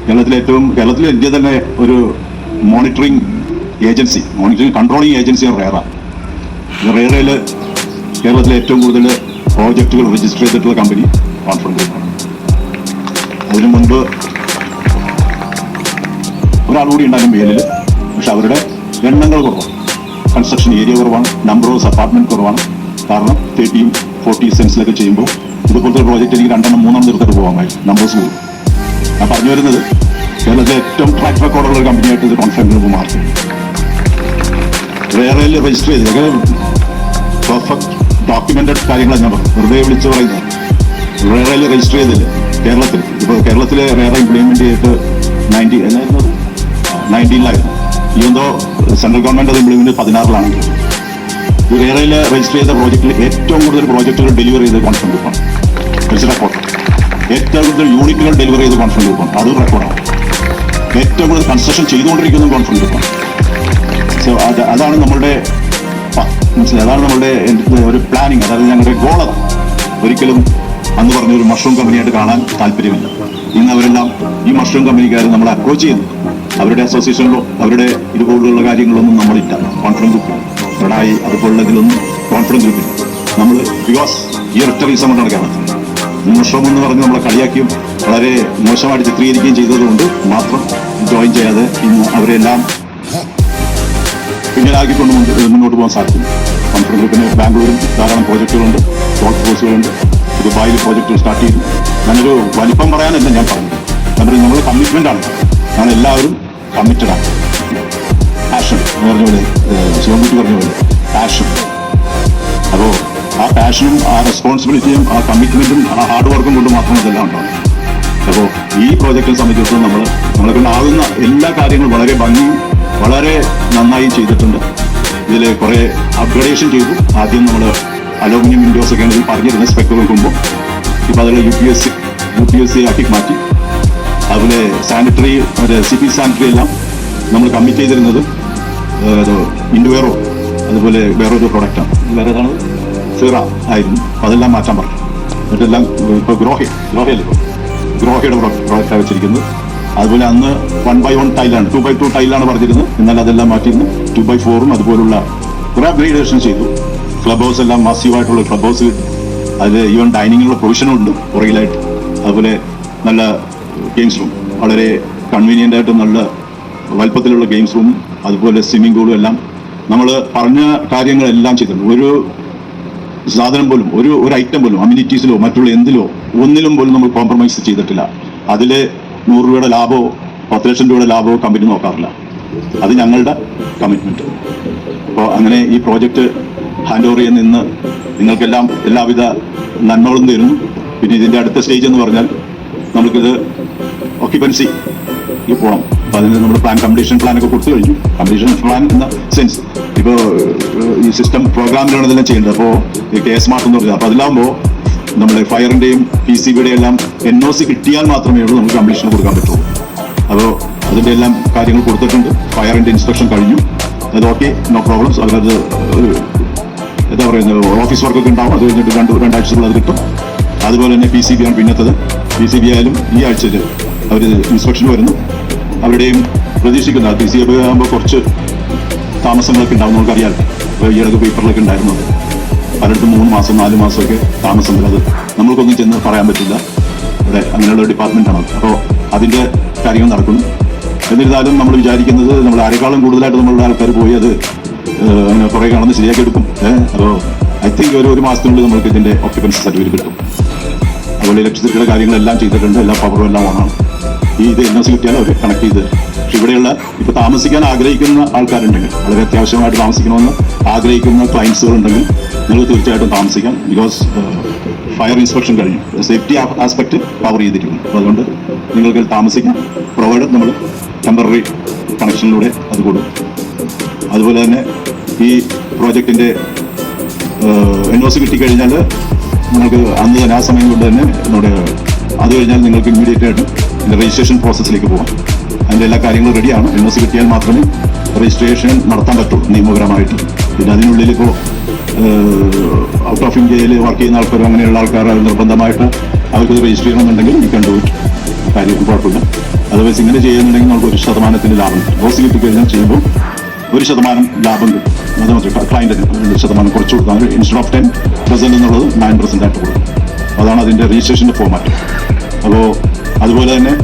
കേരളത്തിലെ ഇന്ത്യ തന്നെ ഒരു മോണിറ്ററിംഗ് കൺട്രോളിംഗ് ഏജൻസിയാണ് റേറ. റേറയിൽ കേരളത്തിലെ ഏറ്റവും കൂടുതൽ പ്രോജക്റ്റുകൾ രജിസ്റ്റർ ചെയ്തിട്ടുള്ള കമ്പനി കോൺഫിഡൻസ് ഗ്രൂപ്പാണ്. അതിനു മുൻപ് ഒരാൾ കൂടി ഉണ്ടാകും മേലിൽ. പക്ഷെ അവരുടെ എണ്ണങ്ങൾ കുറവാണ്, കൺസ്ട്രക്ഷൻ ഏരിയ കുറവാണ്, നമ്പർ ഓഫ് അപ്പാർട്ട്മെന്റ് കുറവാണ്. കാരണം 30-40 സെൻസിലൊക്കെ ചെയ്യുമ്പോൾ ഇതുപോലത്തെ പ്രോജക്റ്റ് എനിക്ക് 2-3 തീർത്തിട്ട് പോകാമായിരുന്നു. നമ്പേഴ്സ് കൂടും. ഞാൻ പറഞ്ഞു വരുന്നത് കേരളത്തിലെ ഏറ്റവും ട്രാക്ക് റെക്കോർഡുള്ള ഒരു കമ്പനിയായിട്ട് ഇത് കോൺഫിഡൻസ് ഗ്രൂപ്പ് മാറി. റേറയിൽ രജിസ്റ്റർ ചെയ്ത് ഇതൊക്കെ പെർഫെക്റ്റ് ഡോക്യുമെന്റഡ് കാര്യങ്ങളാണ് ഞാൻ വെറുതെ വിളിച്ച് പറയുന്നത്. റേറയിൽ രജിസ്റ്റർ ചെയ്തില്ല കേരളത്തിലെ റേറ ഇംപ്ലിമെന്റ് ചെയ്തിട്ട് 19-ലായിരുന്നു. ഇതെന്തോ സെൻട്രൽ ഗവൺമെന്റ് അത് ഇംപ്ലിമെന്റ് 16-ലാണെങ്കിൽ ഈ റേറയിൽ രജിസ്റ്റർ ചെയ്ത പ്രോജക്റ്റിൽ ഏറ്റവും കൂടുതൽ പ്രോജക്റ്റുകൾ ഡെലിവർ ചെയ്ത് കോൺഫിഡൻസ് ഗ്രൂപ്പാണ്. റെക്കോർഡ് ഏറ്റവും കൂടുതൽ യൂണിറ്റുകൾ ഡെലിവർ ചെയ്ത് കോൺഫിഡൻസ് ഗ്രൂപ്പാണ്. അതും റെക്കോർഡാണ്. ഏറ്റവും കൂടുതൽ കൺസ്ട്രക്ഷൻ ചെയ്തുകൊണ്ടിരിക്കുന്നത് കോൺഫിഡൻസ് ഗ്രൂപ്പാണ്. സോ അതാണ് നമ്മളുടെ മനസ്സിലായി. അതാണ് നമ്മളുടെ ഒരു പ്ലാനിങ്. അതായത് ഞങ്ങളുടെ ഗോൾ അതാണ്. ഒരിക്കലും അന്ന് പറഞ്ഞൊരു മഷ്റൂം കമ്പനിയായിട്ട് കാണാൻ താല്പര്യമില്ല. ഇന്ന് അവരെല്ലാം ഈ മഷ്റൂം കമ്പനിക്കാർ നമ്മളെ അപ്രോച്ച് ചെയ്യുന്നു. അവരുടെ അസോസിയേഷനിലോ അവരുടെ ഇതുപോലുള്ള കാര്യങ്ങളൊന്നും നമ്മളില്ല. കോൺഫിഡൻസ് ഗ്രൂപ്പിൽ റെഡായി അതുപോലുള്ളതിലൊന്നും കോൺഫിഡൻസ് ഗ്രൂപ്പിൽ നമ്മൾ ബിക്കോസ് ഈ ഒറ്റ റീസൺ കൊണ്ടാണ് കേരളത്തിൽ മഷ്റൂം എന്ന് പറഞ്ഞ് നമ്മളെ കളിയാക്കിയും വളരെ മോശമായിട്ട് ചിത്രീകരിക്കുകയും ചെയ്തതുകൊണ്ട് മാത്രം ജോയിൻ ചെയ്യാതെ ഇന്ന് അവരെല്ലാം പിന്നിലാക്കിക്കൊണ്ട് മുന്നോട്ട് പോകാൻ സാധിക്കും. കോൺഫിഡൻസ് ഗ്രൂപ്പിന് ബാംഗ്ലൂരിൽ ധാരാളം പ്രോജക്റ്റുകളുണ്ട്, ഗോൾഫ് കോഴ്സുകളുണ്ട്, ദുബായിൽ പ്രോജക്റ്റ് സ്റ്റാർട്ട് ചെയ്തു. ഞാനൊരു വലിപ്പം പറയാനല്ല ഞാൻ പറഞ്ഞത്. നമ്മൾ കമ്മിറ്റ്മെൻ്റ് ആണ്. ഞങ്ങളെല്ലാവരും കമ്മിറ്റഡാണ്. പാഷൻ എന്ന് പറഞ്ഞ പോലെ ശിവൻകുട്ടി പറഞ്ഞ പോലെ പാഷൻ. അപ്പോൾ ആ പാഷനും ആ റെസ്പോൺസിബിലിറ്റിയും ആ കമ്മിറ്റ്മെൻറ്റും ആ ഹാർഡ് വർക്കും കൊണ്ട് മാത്രം ഇതെല്ലാം ഉണ്ടാവും. അപ്പോൾ ഈ പ്രോജക്റ്റിനെ സംബന്ധിച്ചിടത്തോളം നമ്മളെ കൊണ്ടാകുന്ന എല്ലാ കാര്യങ്ങളും വളരെ ഭംഗിയും വളരെ നന്നായി ചെയ്തിട്ടുണ്ട്. ഇതിൽ കുറേ അപ്ഗ്രഡേഷൻ ചെയ്തു. ആദ്യം നമ്മൾ അലൂമിനിയം വിൻഡോസ് ഒക്കെ ആണെങ്കിൽ പറഞ്ഞിരുന്ന സ്പെക്ക് വെക്കുമ്പോൾ ഇപ്പോൾ അതിൽ UPSC ആക്കി മാറ്റി. അതുപോലെ സാനിറ്ററി CP സാനിറ്ററി എല്ലാം നമ്മൾ കമ്മിറ്റ് ചെയ്തിരുന്നത് ഇൻഡുവേറോ അതുപോലെ വേറൊരു പ്രൊഡക്റ്റാണ്. വേറെ ഏതാണ് സിറ ആയിരുന്നു. അപ്പോൾ അതെല്ലാം മാറ്റാൻ പറഞ്ഞു. എന്നിട്ടെല്ലാം ഇപ്പോൾ ഗ്രോഹയുടെ പ്രോഡക്റ്റാണ് വെച്ചിരിക്കുന്നത്. അതുപോലെ അന്ന് 1x1 ടൈലാണ്, 2x2 ടൈലാണ് പറഞ്ഞിരുന്നത്. എന്നാൽ അതെല്ലാം മാറ്റിയിരുന്നു 2x4 അതുപോലുള്ള കുറേ അപ്ഗ്രേഡേഷൻ ചെയ്തു. ക്ലബ് ഹൗസ് എല്ലാം മാസീവായിട്ടുള്ള ക്ലബ് ഹൗസ് കിട്ടും. അതിൽ ഈവൻ ഡൈനിങ്ങിനുള്ള പ്രൊവിഷനും ഉണ്ട് പുറകിലായിട്ട്. അതുപോലെ നല്ല ഗെയിംസ് റൂം, വളരെ കൺവീനിയൻ്റ് ആയിട്ട് നല്ല വലുപ്പത്തിലുള്ള ഗെയിംസ് റൂമും അതുപോലെ സ്വിമ്മിംഗ് പൂളും എല്ലാം നമ്മൾ പറഞ്ഞ കാര്യങ്ങളെല്ലാം ചെയ്തിട്ടുണ്ട്. ഒരു സാധനം പോലും ഒരു ഐറ്റം പോലും അമ്യൂണിറ്റീസിലോ മറ്റുള്ള എന്തിലോ ഒന്നിലും പോലും നമ്മൾ കോംപ്രമൈസ് ചെയ്തിട്ടില്ല. അതിൽ 100 രൂപയുടെ ലാഭമോ 10 ലക്ഷം രൂപയുടെ ലാഭമോ കമ്പനി നോക്കാറില്ല. അത് ഞങ്ങളുടെ കമ്മിറ്റ്മെൻറ്റ്. അപ്പോൾ അങ്ങനെ ഈ പ്രോജക്റ്റ് ഹാൻഡ് ഓവർ ചെയ്യുന്ന ഇന്ന് നിങ്ങൾക്കെല്ലാം എല്ലാവിധ നന്മകളും തരുന്നു. പിന്നെ ഇതിൻ്റെ അടുത്ത സ്റ്റേജ് എന്ന് പറഞ്ഞാൽ നമുക്കിത് ഓക്യുപ്പൻസി പോകണം. അപ്പോൾ അതിന് നമ്മൾ കംപ്ലീഷൻ പ്ലാനൊക്കെ കൊടുത്തു കഴിഞ്ഞു. കംപ്ലീഷൻ പ്ലാൻ എന്ന സെൻസ് ഇപ്പോൾ ഈ സിസ്റ്റം പ്രോഗ്രാമിലാണ് ഇതെല്ലാം ചെയ്യേണ്ടത്. അപ്പോൾ ഈ KS Smart എന്ന് പറഞ്ഞാൽ അപ്പോൾ അതിലാകുമ്പോൾ നമ്മുടെ ഫയറിൻ്റെയും PCBയുടെയും എല്ലാം NOC കിട്ടിയാൽ മാത്രമേ ഉള്ളൂ നമുക്ക് കംപ്ലീഷൻ കൊടുക്കാൻ പറ്റുള്ളൂ. അപ്പോൾ അതിൻ്റെ എല്ലാം കാര്യങ്ങൾ കൊടുത്തിട്ടുണ്ട്. ഫയറിൻ്റെ ഇൻസ്പെക്ഷൻ കഴിഞ്ഞു. അത് ഓക്കെ, നോ പ്രോബ്ലംസ്. അവരത് എന്താ പറയുന്നത് ഓഫീസ് വർക്കൊക്കെ ഉണ്ടാവും. അത് കഴിഞ്ഞിട്ട് രണ്ടാഴ്ചകൾ അത് കിട്ടും. അതുപോലെ തന്നെ PCB ആണ് പിന്നത്തത്. PCB ആയാലും ഈ ആഴ്ചയിൽ അവർ ഇൻസ്പെക്ഷൻ വരുന്നു. അവരുടെയും പ്രതീക്ഷിക്കുന്ന PCB ആകുമ്പോൾ കുറച്ച് താമസങ്ങളൊക്കെ ഉണ്ടാവും. നമുക്കറിയാം, ഈയിടക്ക് പേപ്പറിലൊക്കെ ഉണ്ടായിരുന്നത്. പലയിടത്തും 3 മാസം 4 മാസമൊക്കെ താമസം വരും. അത് നമ്മൾക്കൊന്നും ചെന്ന് പറയാൻ പറ്റില്ല. ഇവിടെ അങ്ങനെയുള്ള ഡിപ്പാർട്ട്മെൻറ്റാണ്. അപ്പോൾ അതിൻ്റെ കാര്യങ്ങൾ നടക്കുന്നു. എന്നിരുന്നാലും നമ്മൾ വിചാരിക്കുന്നത് നമ്മൾ ആരെക്കാളും കൂടുതലായിട്ട് നമ്മളുടെ ആൾക്കാർ പോയി അത് അങ്ങനെ കുറേ കാണുന്നത് ശരിയാക്കി എടുക്കും. അപ്പോൾ ഐ തിങ്ക് ഒരു മാസത്തിനുള്ളിൽ നമുക്ക് ഇതിൻ്റെ ഓക്യുപ്പൻസി സർട്ടിഫിക്കറ്റ് കിട്ടും. അതുപോലെ ഇലക്ട്രിസിറ്റിയുടെ കാര്യങ്ങളെല്ലാം ചെയ്തിട്ടുണ്ട്. എല്ലാ പവറും എല്ലാം ഓണാണ്. ഇത് NOC കിട്ടിയാൽ അവർ കണക്ട് ചെയ്ത്. പക്ഷെ ഇവിടെയുള്ള ഇപ്പോൾ താമസിക്കാൻ ആഗ്രഹിക്കുന്ന ആൾക്കാരുണ്ടെങ്കിൽ, വളരെ അത്യാവശ്യമായിട്ട് താമസിക്കണമെന്ന് ആഗ്രഹിക്കുന്ന ക്ലയൻസുകളുണ്ടെങ്കിൽ നിങ്ങൾ തീർച്ചയായിട്ടും താമസിക്കാം. ബിക്കോസ് ഫയർ ഇൻസ്പെക്ഷൻ കഴിഞ്ഞു, സേഫ്റ്റി ആസ്പെക്ട് കവർ ചെയ്തിരിക്കുന്നു. അപ്പോൾ അതുകൊണ്ട് നിങ്ങൾക്ക് താമസിക്കാം. പ്രൊവൈഡർ നമ്മൾ ടെമ്പററി കണക്ഷനിലൂടെ അത് കൊടുക്കും. അതുപോലെ തന്നെ ഈ പ്രോജക്റ്റിൻ്റെ NOC കിട്ടിക്കഴിഞ്ഞാൽ നിങ്ങൾക്ക് അന്ന് തന്നെ ആ സമയം കൊണ്ട് തന്നെ നമ്മുടെ അത് കഴിഞ്ഞാൽ നിങ്ങൾക്ക് ഇമ്മീഡിയറ്റ് ആയിട്ട് ഇതിൻ്റെ രജിസ്ട്രേഷൻ പ്രോസസ്സിലേക്ക് പോകാം. അതിൻ്റെ എല്ലാ കാര്യങ്ങളും റെഡിയാണ്. NOC കിട്ടിയാൽ മാത്രമേ രജിസ്ട്രേഷൻ നടത്താൻ പറ്റുള്ളൂ നിയമപരമായിട്ട്. പിന്നെ അതിനുള്ളിൽ ഇപ്പോൾ ഔട്ട് ഓഫ് ഇന്ത്യയിൽ വർക്ക് ചെയ്യുന്ന ആൾക്കാരും അങ്ങനെയുള്ള ആൾക്കാർ നിർബന്ധമായിട്ട് അവർക്ക് രജിസ്റ്റർ ചെയ്യണമെന്നുണ്ടെങ്കിൽ ഈ കണ്ടു കാര്യം കുഴപ്പമില്ല. അതേപോലെ ഇങ്ങനെ ചെയ്യുന്നുണ്ടെങ്കിൽ നമുക്ക് 1% ലാഭം കിട്ടും. NOC കിട്ടിക്കഴിഞ്ഞാൽ ചെയ്യുമ്പോൾ 1% ലാഭം കിട്ടും. അത് മാത്രമേ ക്ലയൻറ്റിന് 1% കുറച്ച് കൊടുക്കാം. ഇൻസ്റ്റെഡ് ഓഫ് 10% എന്നുള്ളത് 9% ആയിട്ട് കൊടുക്കും. അതാണ് അതിൻ്റെ രജിസ്ട്രേഷൻ്റെ ഫോർമാറ്റ്. അപ്പോൾ അതുപോലെ തന്നെ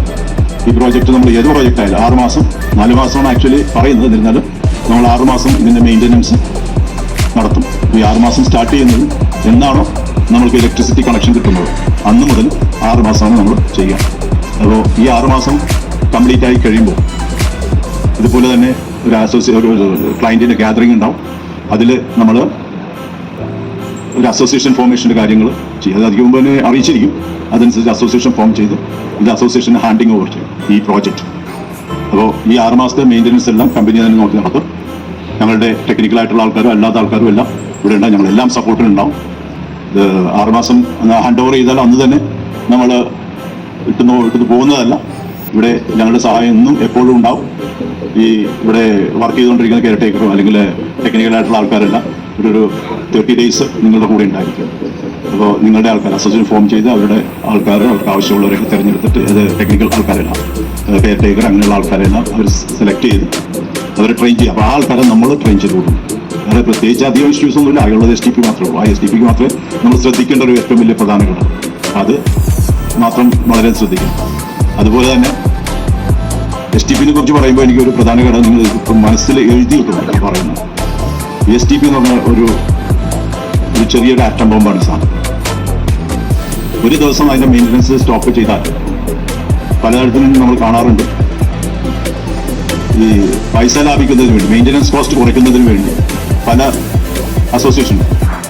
ഈ പ്രോജക്റ്റ് നമ്മൾ ഏത് പ്രോജക്റ്റ് ആയാലും 6 മാസം 4 മാസമാണ് ആക്ച്വലി പറയുന്നത്. എന്നിരുന്നാലും നമ്മൾ 6 മാസം ഇതിൻ്റെ മെയിൻ്റനൻസ് നടത്തും. ഈ 6 മാസം സ്റ്റാർട്ട് ചെയ്യുന്നത് എന്നാണോ നമ്മൾക്ക് ഇലക്ട്രിസിറ്റി കണക്ഷൻ കിട്ടുന്നത് അന്ന് മുതൽ 6 മാസമാണ് നമ്മൾ ചെയ്യുക. അപ്പോൾ ഈ 6 മാസം കംപ്ലീറ്റ് ആയി കഴിയുമ്പോൾ ഇതുപോലെ തന്നെ ഒരു ക്ലയൻറ്റിൻ്റെ ഗ്യാതറിംഗ് ഉണ്ടാവും. അതിൽ നമ്മൾ ഒരു അസോസിയേഷൻ ഫോർമേഷൻ്റെ കാര്യങ്ങൾ ചെയ്യും. അത് അധികം മുമ്പ് തന്നെ അറിയിച്ചിരിക്കും. അതനുസരിച്ച് അസോസിയേഷൻ ഫോം ചെയ്ത് ഇത് അസോസിയേഷന് ഹാൻഡിങ് ഓവർ ചെയ്യും ഈ പ്രോജക്റ്റ്. അപ്പോൾ ഈ 6 മാസത്തെ മെയിൻ്റനൻസ് എല്ലാം കമ്പനി തന്നെ നോക്കി നടത്തും. ഞങ്ങളുടെ ടെക്നിക്കലായിട്ടുള്ള ആൾക്കാരും അല്ലാത്ത ആൾക്കാരും എല്ലാം ഇവിടെ ഉണ്ടാവും. ഞങ്ങളെല്ലാം സപ്പോർട്ടിനുണ്ടാവും. ഇത് 6 മാസം ഹാൻഡ് ഓവർ ചെയ്താൽ അന്ന് തന്നെ നമ്മൾ ഇട്ടുന്നു പോകുന്നതല്ല. ഇവിടെ ഞങ്ങളുടെ സഹായം എന്നും എപ്പോഴും ഉണ്ടാവും. ഈ ഇവിടെ വർക്ക് ചെയ്തുകൊണ്ടിരിക്കുന്ന കെയർ ടേക്കറോ അല്ലെങ്കിൽ ടെക്നിക്കലായിട്ടുള്ള ആൾക്കാരെല്ലാം ഒരു 30 days നിങ്ങളുടെ കൂടെ ഉണ്ടായിരിക്കും. അപ്പോൾ നിങ്ങളുടെ ആൾക്കാർ അസോസിയേഷൻ ഫോം ചെയ്ത് അവരുടെ ആൾക്കാർ അവർക്ക് ആവശ്യമുള്ളവരൊക്കെ തിരഞ്ഞെടുത്തിട്ട് അത് ടെക്നിക്കൽ ആൾക്കാരെല്ലാം കെയർ ടേക്കർ അങ്ങനെയുള്ള ആൾക്കാരെല്ലാം അവർ സെലക്ട് ചെയ്ത് അവരെ ട്രെയിൻ ചെയ്യും. അപ്പോൾ ആ ആൾക്കാരെ നമ്മൾ ട്രെയിൻ ചെയ്ത് കൊടുക്കും. വേറെ പ്രത്യേകിച്ച് അധികം ഇഷ്യൂസ് ഒന്നുമില്ല. ആകെയുള്ളത് STP മാത്രമേ ഉള്ളൂ. ആ STPക്ക് മാത്രമേ നമ്മൾ ശ്രദ്ധിക്കേണ്ട ഒരു ഏറ്റവും വലിയ പ്രധാന ഘടകം. അത് മാത്രം വളരെ ശ്രദ്ധിക്കും. അതുപോലെ തന്നെ STPനെ കുറിച്ച് പറയുമ്പോൾ എനിക്കൊരു പ്രധാന ഘടകം നിങ്ങൾ ഇപ്പം മനസ്സിൽ എഴുതി വെക്കണം പറയുന്നത്. STP എന്ന് പറഞ്ഞ ഒരു ചെറിയൊരു ആറ്റം ബോംബാണ് സാധനം. ഒരു ദിവസം അതിൻ്റെ മെയിൻ്റനൻസ് സ്റ്റോപ്പ് ചെയ്താൽ പലയിടത്തും നമ്മൾ കാണാറുണ്ട്. ഈ പൈസ ലാഭിക്കുന്നതിന് വേണ്ടി, മെയിൻ്റനൻസ് കോസ്റ്റ് കുറയ്ക്കുന്നതിന് വേണ്ടി പല അസോസിയേഷനും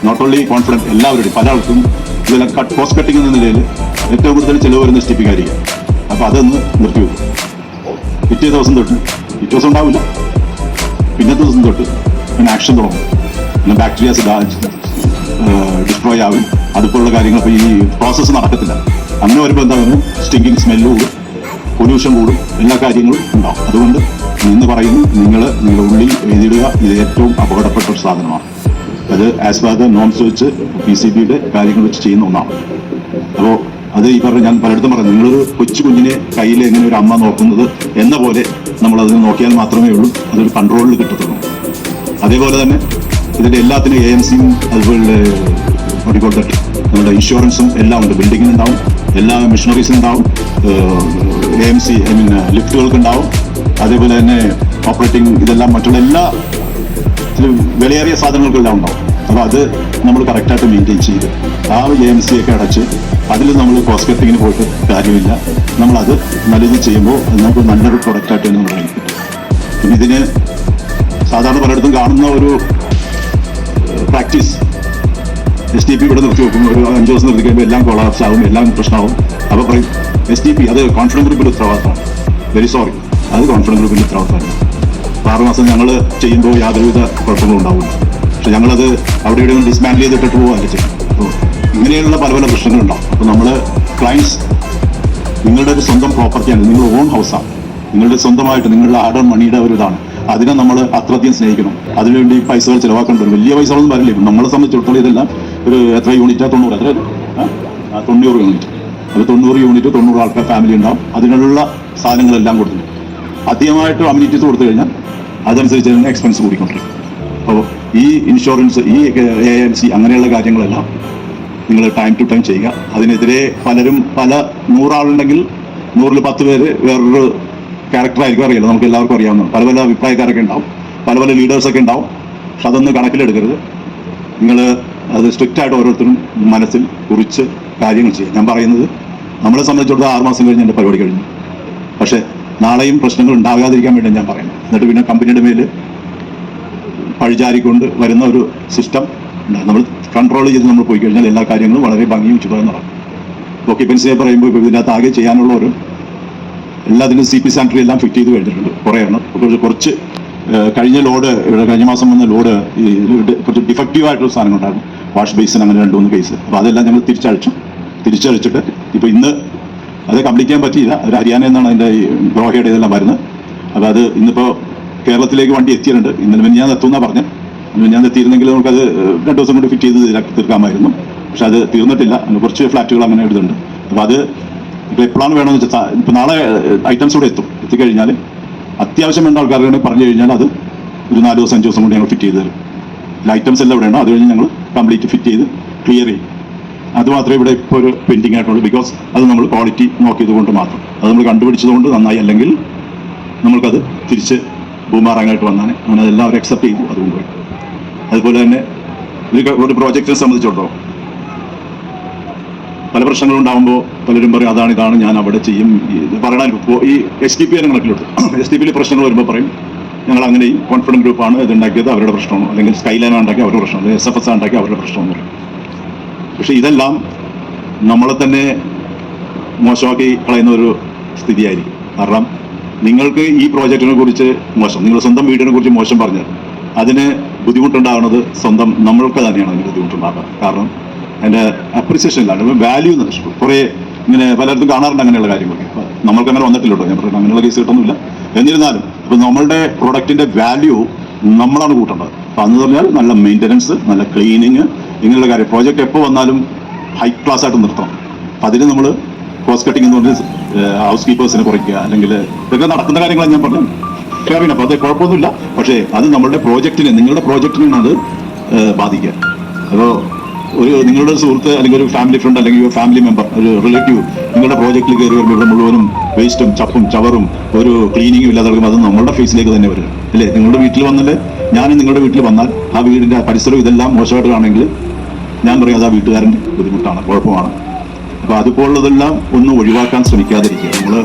നോട്ട് ഓൺലി കോൺഫിഡൻറ്റ് എല്ലാവരുടെയും പല ആൾക്കും ഇതെല്ലാം കോസ്റ്റ് കട്ടിങ് എന്ന നിലയിൽ ഏറ്റവും കൂടുതൽ ചിലവ് വരുന്ന STPക്കായിരിക്കും. അപ്പോൾ അതൊന്ന് നിർത്തിവെക്കും. പിറ്റേ ദിവസം തൊട്ട് പിറ്റേ ദിവസം ഉണ്ടാവില്ല, പിന്നത്തെ ദിവസം തൊട്ട് പിന്നെ ആക്ഷൻ തുടങ്ങും. പിന്നെ ബാക്ടീരിയാസ് ഡിസ്ട്രോയ് ആവും. അതുപോലുള്ള കാര്യങ്ങൾ ഇപ്പോൾ ഈ പ്രോസസ്സ് നടക്കത്തില്ല. അങ്ങനെ വരുമ്പോൾ എന്താണ് സ്റ്റിങ്കിങ് സ്മെല്ല് കൂടും, പൊല്യൂഷൻ കൂടും, എല്ലാ കാര്യങ്ങളും ഉണ്ടാവും. അതുകൊണ്ട് ഇന്ന് പറയുന്നു, നിങ്ങളുടെ ഉള്ളിൽ എഴുതിയിടുക, ഇത് ഏറ്റവും അപകടപ്പെട്ട ഒരു സാധനമാണ്. അത് ആസ് പെർ ദ നോംസ് വെച്ച് PCBയുടെ കാര്യങ്ങൾ വെച്ച് ചെയ്യുന്ന ഒന്നാണ്. അപ്പോൾ അത് ഈ പറഞ്ഞ ഞാൻ പലയിടത്തും പറഞ്ഞു, നിങ്ങളൊരു കൊച്ചു കുഞ്ഞിനെ കയ്യിൽ എങ്ങനെ ഒരു അമ്മ നോക്കുന്നത് എന്ന പോലെ നമ്മളതിന് നോക്കിയാൽ മാത്രമേ ഉള്ളൂ അതൊരു കൺട്രോളിൽ കിട്ടത്തുള്ളൂ. അതേപോലെ തന്നെ ഇതിൻ്റെ എല്ലാത്തിനും AMCയും അതുപോലെ ഓടിക്കൊണ്ടിട്ട് നമ്മുടെ ഇൻഷുറൻസും എല്ലാം ഉണ്ട്. ബിൽഡിങ്ങിനുണ്ടാവും, എല്ലാ മെഷീനറീസിനുണ്ടാവും, AMC ലിഫ്റ്റുകൾക്കുണ്ടാവും. അതേപോലെ തന്നെ ഓപ്പറേറ്റിംഗ് ഇതെല്ലാം മറ്റുള്ള എല്ലാ വിലയേറിയ സാധനങ്ങൾക്കെല്ലാം ഉണ്ടാവും. അപ്പോൾ അത് നമ്മൾ കറക്റ്റായിട്ട് മെയിൻറ്റെയിൻ ചെയ്ത് ആ AMC ഒക്കെ അടച്ച് അതിൽ നമ്മൾ കോസ്റ്റ് കട്ടിങ്ങിന് പോയിട്ട് കാര്യമില്ല. നമ്മളത് നല്ല രീതിയിൽ ചെയ്യുമ്പോൾ നമുക്ക് നല്ലൊരു പ്രൊഡക്റ്റായിട്ട് തന്നെ നമ്മൾ കിട്ടും. പിന്നെ ഇതിന് സാധാരണ പലയിടത്തും കാണുന്ന ഒരു പ്രാക്ടീസ് STP ഇവിടെ നിർത്തി വെക്കും. ഒരു 5 ദിവസം നിർത്തി കഴിയുമ്പോൾ എല്ലാം കൊളാപ്സ് ആവും, എല്ലാം പ്രശ്നമാവും. അപ്പോൾ പറയും STP അത് കോൺഫിഡൻസ് ഗ്രൂപ്പിൻ്റെ ഉത്തരവാദിത്തമാണ്. വെരി സോറി, അത് കോൺഫിഡൻസ് ഗ്രൂപ്പിൻ്റെ ഉത്തരവാദിത്തമല്ല. 6 മാസം ഞങ്ങൾ ചെയ്യുമ്പോൾ യാതൊരുവിധ കുഴപ്പങ്ങളും ഉണ്ടാവില്ല. പക്ഷെ ഞങ്ങളത് അവിടെ ഇവിടെ ഡിസ്മാൻഡിൽ ചെയ്തിട്ടിട്ട് പോവുകയല്ല ചെയ്യും. അപ്പോൾ ഇങ്ങനെയുള്ള പല പല പ്രശ്നങ്ങളുണ്ടാവും. അപ്പോൾ നമ്മൾ ക്ലയൻസ് നിങ്ങളുടെ ഒരു സ്വന്തം പ്രോപ്പർട്ടിയാണ്, നിങ്ങളുടെ ഓൺ ഹൗസാണ്, നിങ്ങളുടെ സ്വന്തമായിട്ട് നിങ്ങളുടെ ഹാർഡ് ഓൺ മണിയുടെ ഒരു ഇതാണ്. അതിനെ നമ്മൾ അത്രയധികം സ്നേഹിക്കണം. അതിനുവേണ്ടി പൈസകൾ ചിലവാക്കേണ്ടി വരും. വലിയ പൈസകളൊന്നും വരില്ല. നമ്മളെ സംബന്ധിച്ചിടത്തോളം ഇതെല്ലാം ഒരു എത്ര യൂണിറ്റാണ് 90 എത്ര 90 യൂണിറ്റ്. അത് 90 യൂണിറ്റ് 90 ആൾക്കാർ ഫാമിലി ഉണ്ടാവും. അതിനുള്ള സാധനങ്ങളെല്ലാം കൊടുത്തിട്ടുണ്ട്. അധികമായിട്ട് അമ്യൂണിറ്റീസ് കൊടുത്തു കഴിഞ്ഞാൽ അതനുസരിച്ച് തന്നെ എക്സ്പെൻസ് കൂടിക്കൊണ്ടിരിക്കും. അപ്പോൾ ഈ ഇൻഷുറൻസ്, ഈ AMC അങ്ങനെയുള്ള കാര്യങ്ങളെല്ലാം നിങ്ങൾ ടൈം ടു ടൈം ചെയ്യുക. അതിനെതിരെ പല 100 ആളുണ്ടെങ്കിൽ 100-ൽ 10 പേര് വേറൊരു ക്യാരക്ടറായിരിക്കും, അറിയില്ല, നമുക്ക് എല്ലാവർക്കും അറിയാവുന്ന പല അഭിപ്രായക്കാരൊക്കെ ഉണ്ടാവും, പല ലീഡേഴ്സൊക്കെ ഉണ്ടാവും. പക്ഷെ അതൊന്നും കണക്കിലെടുക്കരുത്. നിങ്ങൾ അത് സ്ട്രിക്റ്റായിട്ട് ഓരോരുത്തരും മനസ്സിൽ കുറിച്ച് കാര്യങ്ങൾ ചെയ്യുക. ഞാൻ പറയുന്നത് നമ്മളെ സംബന്ധിച്ചിടത്തോളം 6 മാസം കഴിഞ്ഞ് എൻ്റെ പരിപാടി കഴിഞ്ഞു. പക്ഷേ നാളെയും പ്രശ്നങ്ങൾ ഉണ്ടാകാതിരിക്കാൻ വേണ്ടി ഞാൻ പറയുന്നത്. എന്നിട്ട് പിന്നെ കമ്പനിയുടെ മേൽ പഴിചാരിക്കൊണ്ട് വരുന്ന ഒരു സിസ്റ്റം നമ്മൾ കൺട്രോൾ ചെയ്ത് നമ്മൾ പോയി കഴിഞ്ഞാൽ എല്ലാ കാര്യങ്ങളും വളരെ ഭംഗിയും ഉചിതമായി നടക്കും. ഓക്യുപ്പൻസിയെ പറയുമ്പോൾ ഇപ്പോൾ ഇതിനകത്ത് ആകെ ചെയ്യാനുള്ള ഒരു എല്ലാത്തിനും CP സാനിറ്ററി എല്ലാം ഫിറ്റ് ചെയ്ത് കഴിഞ്ഞിട്ടുണ്ട്. കുറേ എണ്ണം കുറച്ച് കഴിഞ്ഞ മാസം വന്ന ലോഡ് കുറച്ച് ഡിഫക്റ്റീവായിട്ടുള്ള സാധനങ്ങളുണ്ടായിരുന്നു. വാഷ് ബേസിൻ അങ്ങനെ 2-3 കേസ്. അപ്പോൾ അതെല്ലാം ഞങ്ങൾ തിരിച്ചടിച്ചിട്ട് ഇപ്പോൾ ഇന്ന് അത് കംപ്ലീറ്റ് ചെയ്യാൻ പറ്റിയില്ല. ഒരു ഹരിയാനയിൽ നിന്നാണ് അതിൻ്റെ ഗ്രോഹയുടെ ഇതെല്ലാം വരുന്നത്. അപ്പോൾ അത് ഇന്നിപ്പോൾ കേരളത്തിലേക്ക് വണ്ടി എത്തിയിട്ടുണ്ട്. ഇന്നലെ ഞാൻ എത്തുമെന്നാണ് പറഞ്ഞത്. ഞാൻ എത്തിയിരുന്നെങ്കിൽ നമുക്കത് 2 ദിവസം കൊണ്ട് ഫിറ്റ് ചെയ്ത് തീർക്കാമായിരുന്നു. പക്ഷെ അത് തീർന്നിട്ടില്ല. കുറച്ച് ഫ്ലാറ്റുകൾ അങ്ങനെ ഇടുന്നുണ്ട്. അപ്പോൾ അത് ഇപ്പോൾ എപ്പോഴാണ് വേണമെന്ന് വെച്ചാൽ ഇപ്പോൾ നാളെ ഐറ്റംസ് കൂടെ എത്തിക്കഴിഞ്ഞാൽ അത്യാവശ്യം വേണ്ട ആൾക്കാരുടെ പറഞ്ഞു കഴിഞ്ഞാൽ അത് ഒരു 4 ദിവസം 5 ദിവസം കൊണ്ട് ഞങ്ങൾ ഫിറ്റ് ചെയ്ത് തരും. ഐറ്റംസ് എല്ലാം ഇവിടെ ഉണ്ടോ, അത് കഴിഞ്ഞ് ഞങ്ങൾ കംപ്ലീറ്റ് ഫിറ്റ് ചെയ്ത് ക്ലിയർ ചെയ്യും. അത് മാത്രമേ ഇവിടെ ഇപ്പോൾ ഒരു പെൻഡിങ് ആയിട്ടുള്ളൂ. ബിക്കോസ് അത് നമ്മൾ ക്വാളിറ്റി നോക്കിയത് കൊണ്ട് മാത്രം, അത് നമ്മൾ കണ്ടുപിടിച്ചതുകൊണ്ട് നന്നായി. അല്ലെങ്കിൽ നമ്മൾക്കത് തിരിച്ച് ബൂമാറാങ്ങായിട്ട് വന്നാണ്. അങ്ങനെ അതെല്ലാം അവർ അക്സെപ്റ്റ് ചെയ്തു. അതുകൊണ്ട് പോയി. അതുപോലെ തന്നെ ഒരു പ്രോജക്റ്റിനെ സംബന്ധിച്ചിടത്തോളം പല പ്രശ്നങ്ങളുണ്ടാകുമ്പോൾ പലരും പറയും ഇതാണ് ഞാൻ അവിടെ ചെയ്യും പറയണ. ഈ SDP കണക്കിലെടുത്തു SDP പ്രശ്നങ്ങൾ വരുമ്പോൾ പറയും ഞങ്ങൾ അങ്ങനെ കോൺഫിഡൻറ്റ് ഗ്രൂപ്പാണ് ഇതുണ്ടാക്കിയത്, അവരുടെ പ്രശ്നമാണ്. അല്ലെങ്കിൽ സ്കൈലൈൻ ഉണ്ടാക്കി അവരുടെ പ്രശ്നമാണ്, SFS ഉണ്ടാക്കി അവരുടെ പ്രശ്നമെന്ന് പറയും. പക്ഷെ ഇതെല്ലാം നമ്മളെ തന്നെ മോശമാക്കി കളയുന്ന ഒരു സ്ഥിതിയായിരിക്കും. കാരണം നിങ്ങൾക്ക് ഈ പ്രോജക്റ്റിനെ കുറിച്ച് നിങ്ങൾ സ്വന്തം വീടിനെ കുറിച്ച് മോശം പറഞ്ഞാൽ അതിന് ബുദ്ധിമുട്ടുണ്ടാകുന്നത് നമ്മൾക്ക് തന്നെയാണ് അതിന് ബുദ്ധിമുട്ടുണ്ടാകുക. കാരണം അതിൻ്റെ അപ്രിസിയേഷൻ ഇല്ലാണ്ട് വാല്യൂ നഷ്ടപ്പെടും. കുറേ ഇങ്ങനെ പലയിടത്തും കാണാറുണ്ട് അങ്ങനെയുള്ള കാര്യങ്ങളൊക്കെ. നമ്മൾക്ക് അങ്ങനെ വന്നിട്ടില്ലട്ടോ, ഞാൻ പറയുന്നത് അങ്ങനെയുള്ള കേസ് കിട്ടുന്നില്ല. എന്നിരുന്നാലും ഇപ്പം നമ്മളുടെ പ്രൊഡക്റ്റിൻ്റെ വാല്യൂ നമ്മളാണ് കൂട്ടേണ്ടത്. അപ്പം അന്ന് പറഞ്ഞാൽ നല്ല മെയിൻ്റനൻസ്, നല്ല ക്ലീനിങ്, ഇങ്ങനെയുള്ള കാര്യം. പ്രോജക്റ്റ് എപ്പോൾ വന്നാലും ഹൈ ക്ലാസ് ആയിട്ട് നിർത്തണം. അപ്പം അതിന് നമ്മൾ കോസ്റ്റ് കട്ടിങ് എന്ന് പറഞ്ഞാൽ ഹൗസ് കീപ്പേഴ്സിനെ കുറയ്ക്കുക, അല്ലെങ്കിൽ ഇതൊക്കെ നടക്കുന്ന കാര്യങ്ങളാണ് ഞാൻ പറഞ്ഞത്. പിന്നെ അപ്പോൾ അത് കുഴപ്പമൊന്നുമില്ല. പക്ഷേ അത് നിങ്ങളുടെ പ്രോജക്റ്റിനാണ് അത് ബാധിക്കുക. അപ്പോൾ നിങ്ങളുടെ സുഹൃത്ത് അല്ലെങ്കിൽ ഒരു ഫാമിലി ഫ്രണ്ട് അല്ലെങ്കിൽ ഒരു ഫാമിലി മെമ്പർ, ഒരു റിലേറ്റീവ് നിങ്ങളുടെ പ്രോജക്റ്റിൽ കയറി വരുമ്പോൾ ഇവിടെ മുഴുവനും വേസ്റ്റും ചപ്പും ചവറും ഒരു ക്ലീനിങ്ങും ഇല്ലാതെ അത് നമ്മളുടെ ഫേസിലേക്ക് തന്നെ വരും അല്ലേ? നിങ്ങളുടെ വീട്ടിൽ വന്നില്ലേ, ഞാൻ നിങ്ങളുടെ വീട്ടിൽ വന്നാൽ ആ വീടിൻ്റെ പരിസരം ഇതെല്ലാം മോശമായിട്ട് ആണെങ്കിൽ ഞാൻ പറയും അത് ആ വീട്ടുകാരൻ്റെ ബുദ്ധിമുട്ടാണ്, കുഴപ്പമാണ്. അപ്പോൾ അതുപോലുള്ളതെല്ലാം ഒന്ന് ഒഴിവാക്കാൻ ശ്രമിക്കാതിരിക്കുക. നമ്മൾ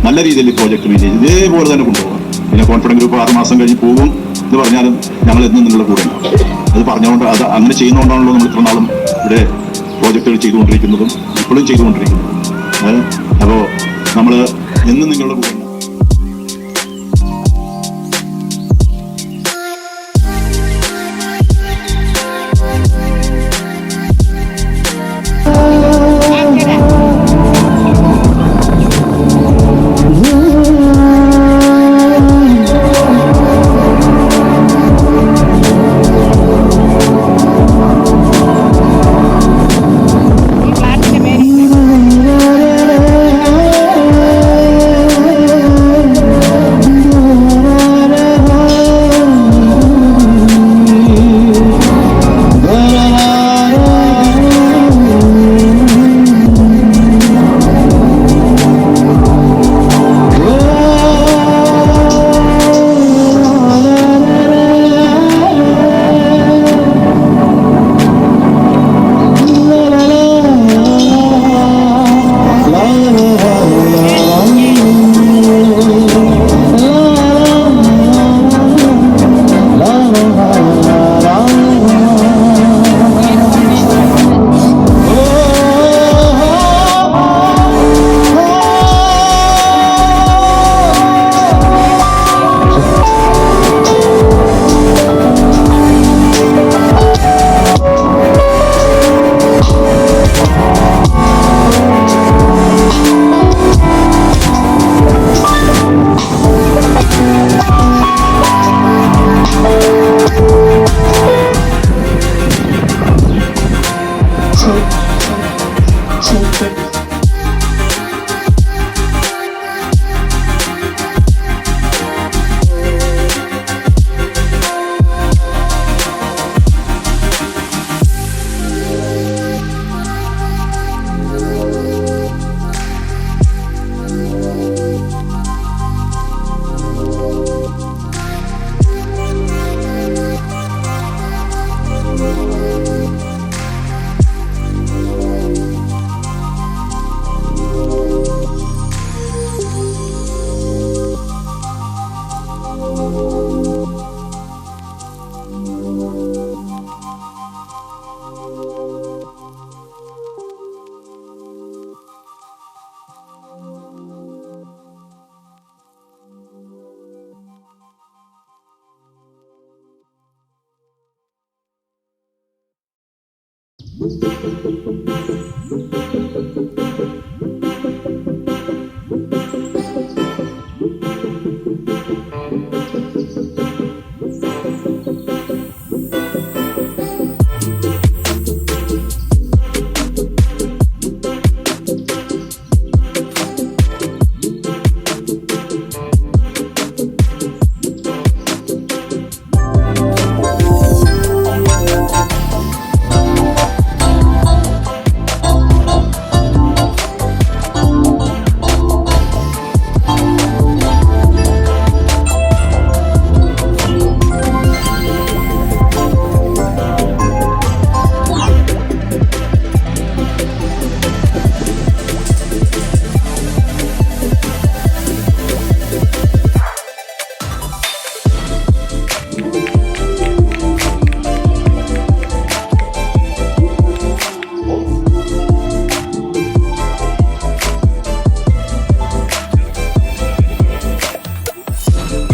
നല്ല രീതിയിൽ പ്രോജക്റ്റ് മെയിൻ ഇതേപോലെ തന്നെ കൊണ്ടുപോകാം. പിന്നെ കോൺഫിഡൻറ്റ് ഗ്രൂപ്പ് 6 മാസം കഴിഞ്ഞ് പോകും എന്ന് പറഞ്ഞാലും ഞങ്ങൾ എന്നും നിങ്ങളുടെ കൂടെ ഉണ്ടാവും. അത് പറഞ്ഞുകൊണ്ട് അത് അങ്ങനെ ചെയ്യുന്നതുകൊണ്ടാണല്ലോ നമ്മൾ ഇത്ര നാളും ഇവിടെ പ്രോജക്റ്റുകൾ ചെയ്തുകൊണ്ടിരിക്കുന്നതും ഇപ്പോഴും ചെയ്തുകൊണ്ടിരിക്കുന്നതും. അപ്പോൾ നമ്മൾ എന്നും നിങ്ങളുടെ കൂടെ ഉണ്ടാവും.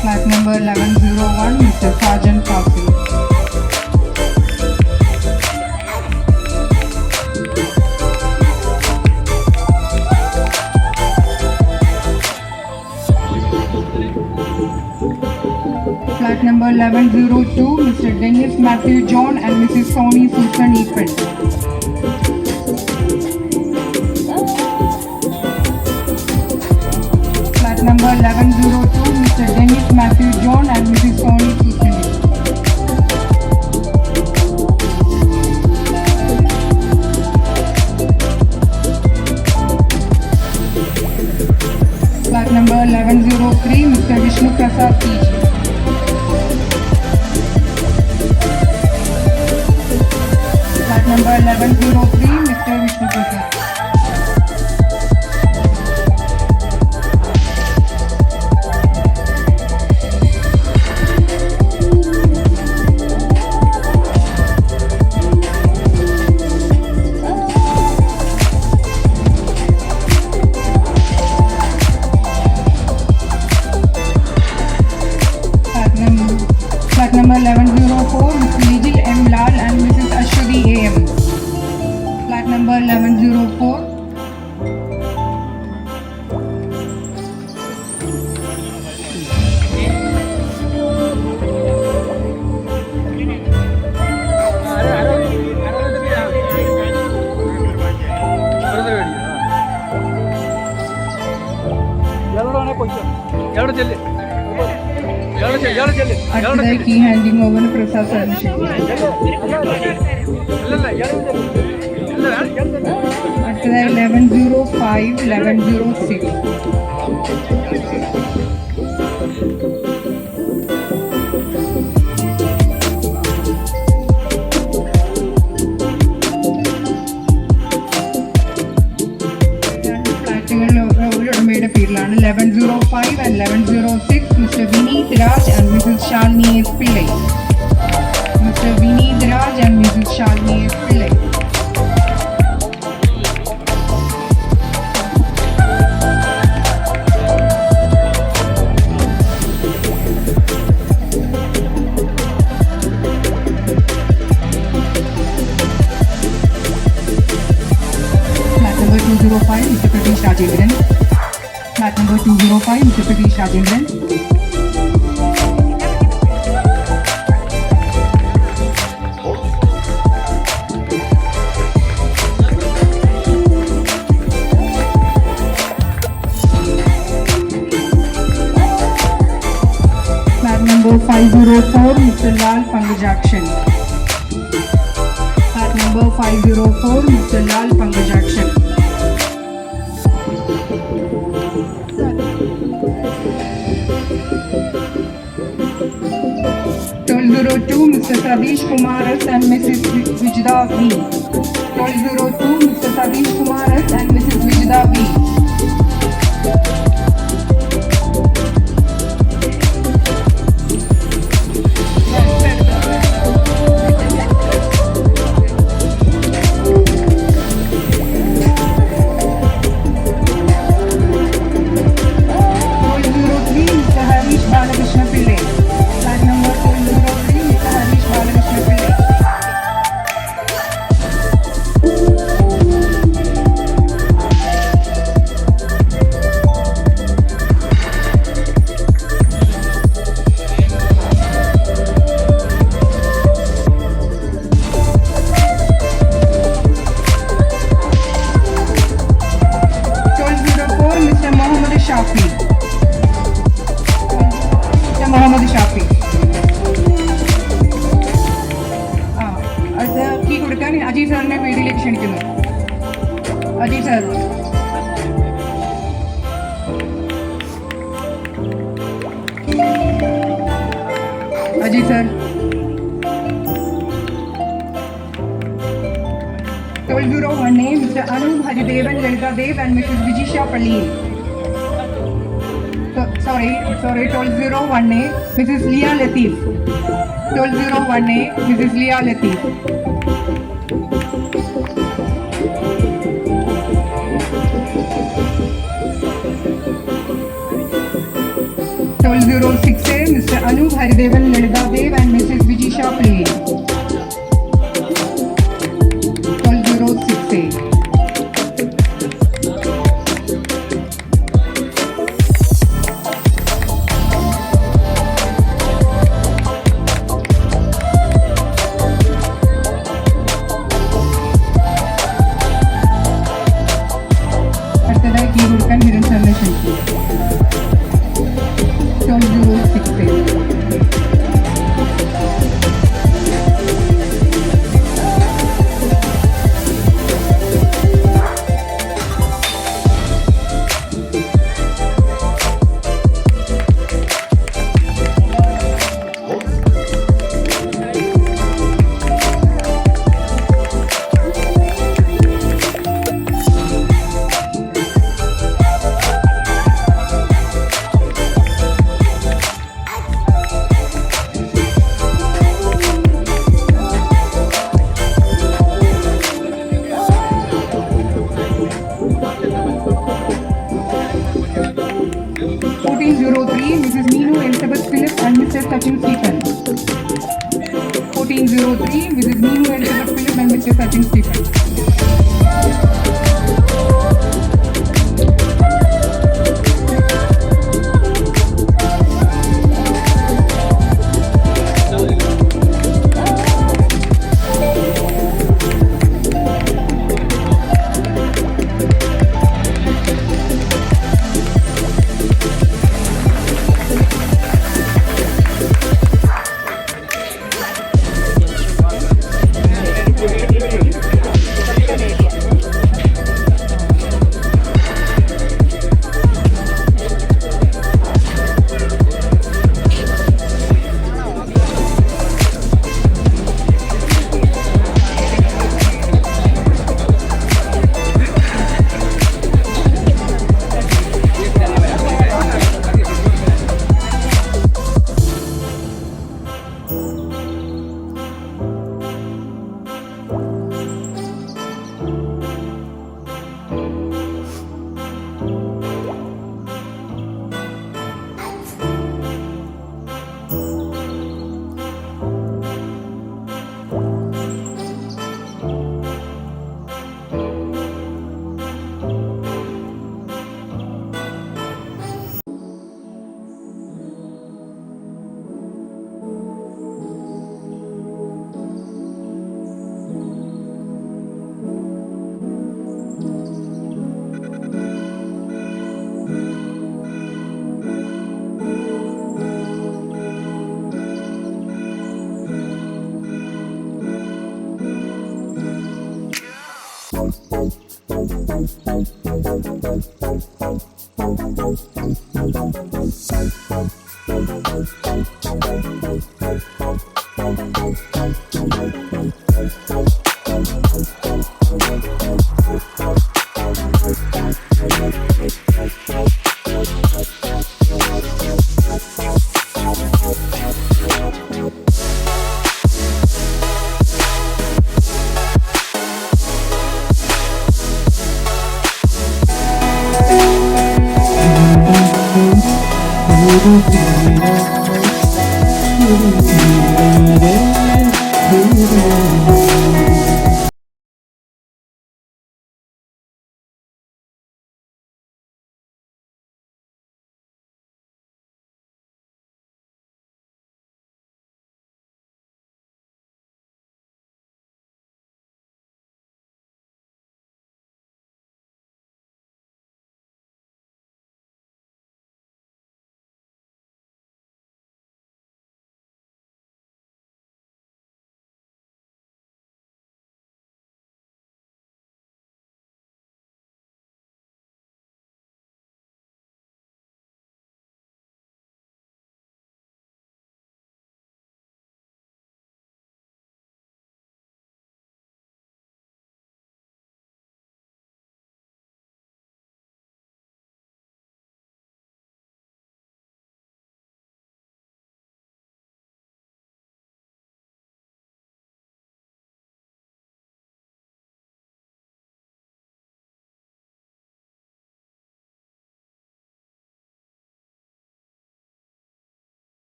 Flat number 1101, Mr. Sergeant Kasim. Flat number 1102, Mr. Dennis Matthew John and Mrs. Sony Susan Ethan. Flat number 1102, Mr. Dennis Matthew John and Mrs. Sony Susan. Flat number 1103, Mr. Vishnu Prasad T. Flat number 1103, Mr. Vishnu Prasad. Flat number 1104, Mr. Nijil M. Lal and Mrs. Ashwini A.M. Flat number 1104. അടുത്തതായി key handing over Prasad service. അടുത്തതായി 1105, 1106. ഉടമയുടെ പേരിലാണ്. 1105 and 1106, Mr. Vineet Raj and Mrs. Shalini S. Pillai. Mr. Vineet Raj and Mrs. Shalini S. Pillai. Flat number 205, Mr. Pratish Rajendran. Flat number 205, Mr. Pratish Rajendran. Flat number 504, Mr. Lal Pangajakshan. Flat number 504, Mr. Lal Pangajakshan. 1202, Mr. Sadish Kumar S. and Mrs. Vijda V. 1202, Mr. Sadish Kumar S. and Mrs. Vijda V. Shafi. Muhammad Shafi. അത് key കൊടുക്കാൻ അജീഷ് സാറിനെ വേദിയിലേക്ക് ക്ഷണിക്കുന്നു. Ajeesh sir. Ajeesh sir. 1201A, Mr. Anup Haridevan, Lalita Dev and Mrs. Vijisha Palleen. Sorry, 1201A, Mrs. Leah Latif. 1201A, Mrs. Leah Latif. 1206A, Mr. Anup Haridevan, Lalita Dev and Mrs. Vijisha Palleen. 1206A. അടുത്തതായി key കൊടുക്കാൻ ഹിരൺ സാറിനെ ക്ഷണിക്കുന്നു. 1206A. Mrs. Neenu Elizabeth Philip and Mr. Sachin Stephen. 1403, Mrs. Neenu Elizabeth Philip and Mr. Sachin Stephen.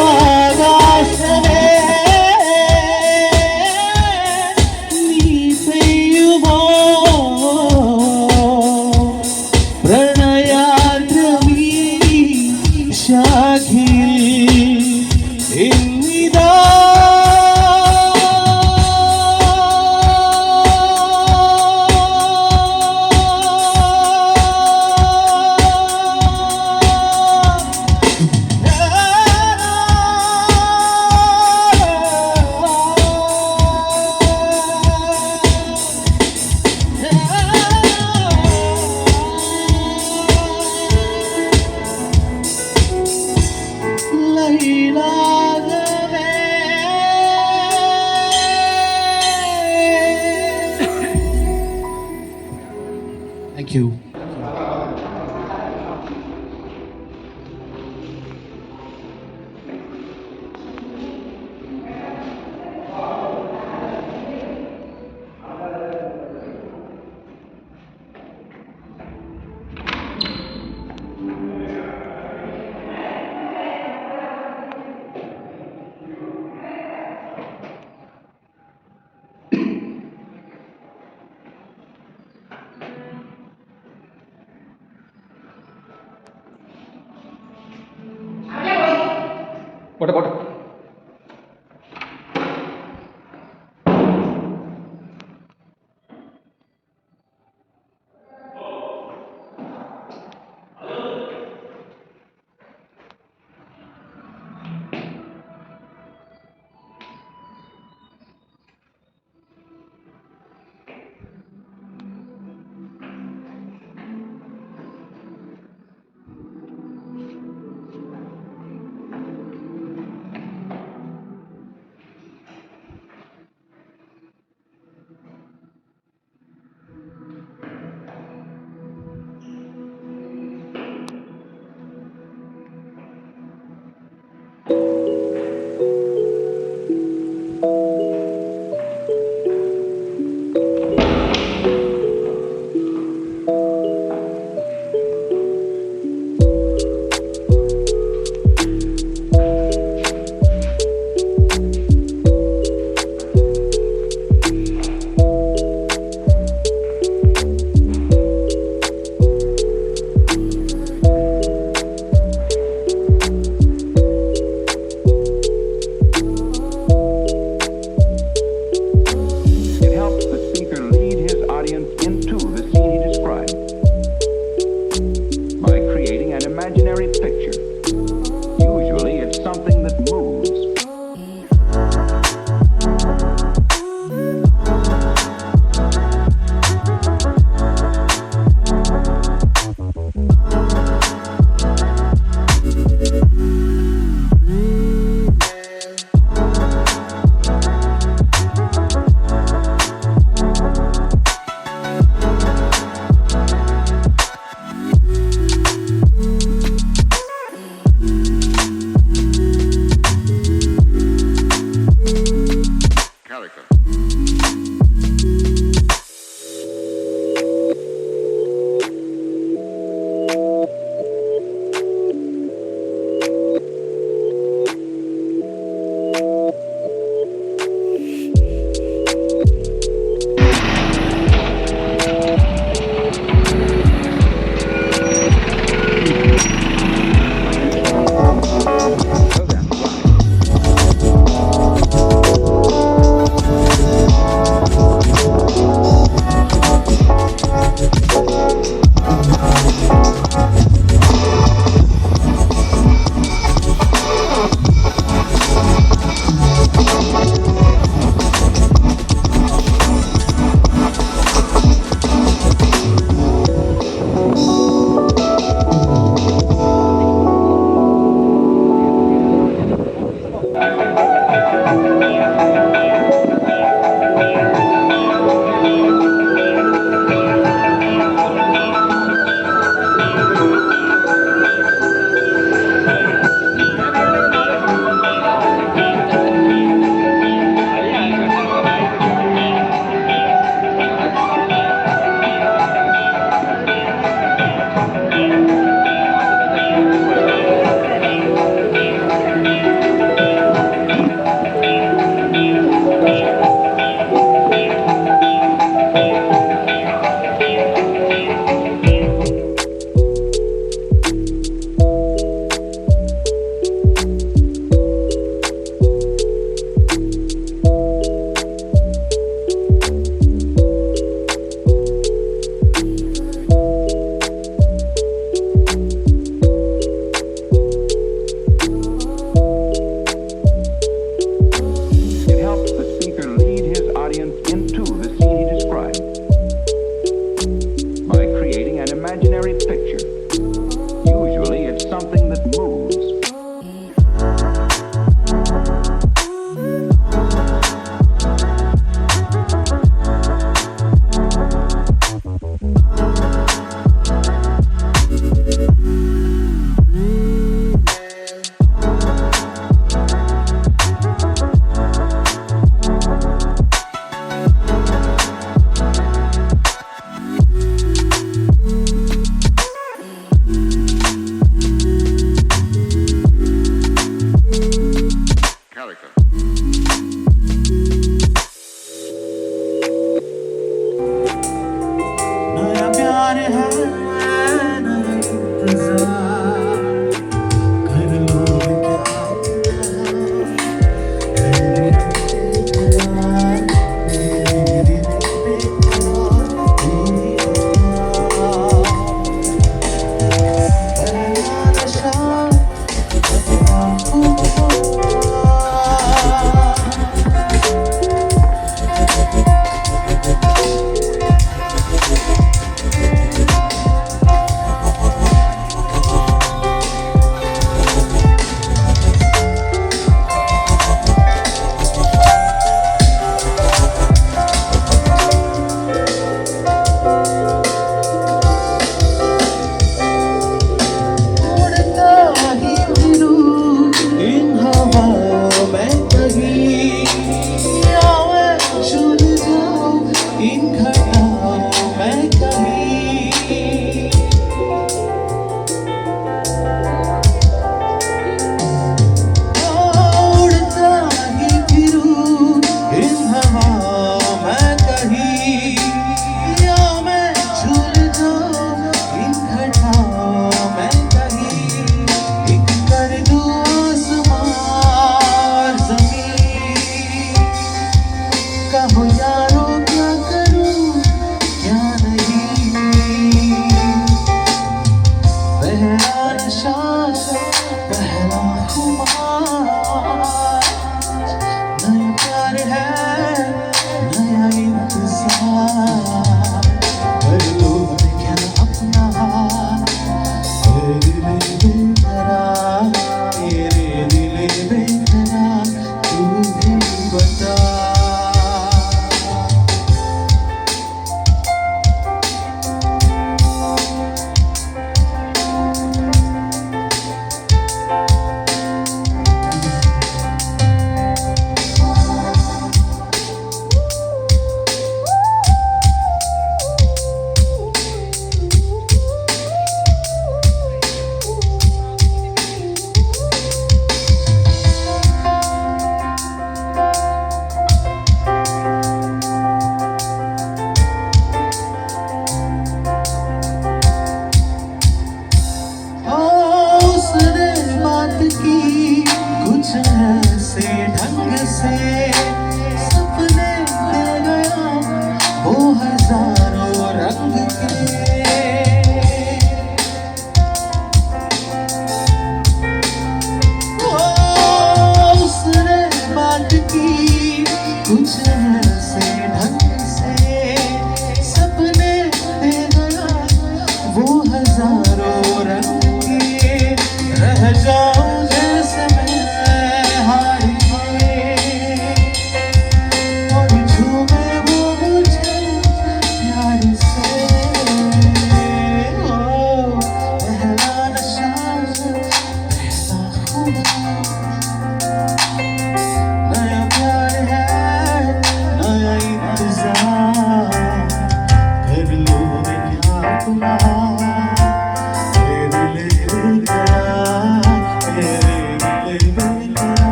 ആകാശമേ നീ പെയ്യുമോ പ്രണയാദ്രമീ ശാഖിൽ ഇന്നിതാ Thank you. പോട്ടെ പോട്ടെ.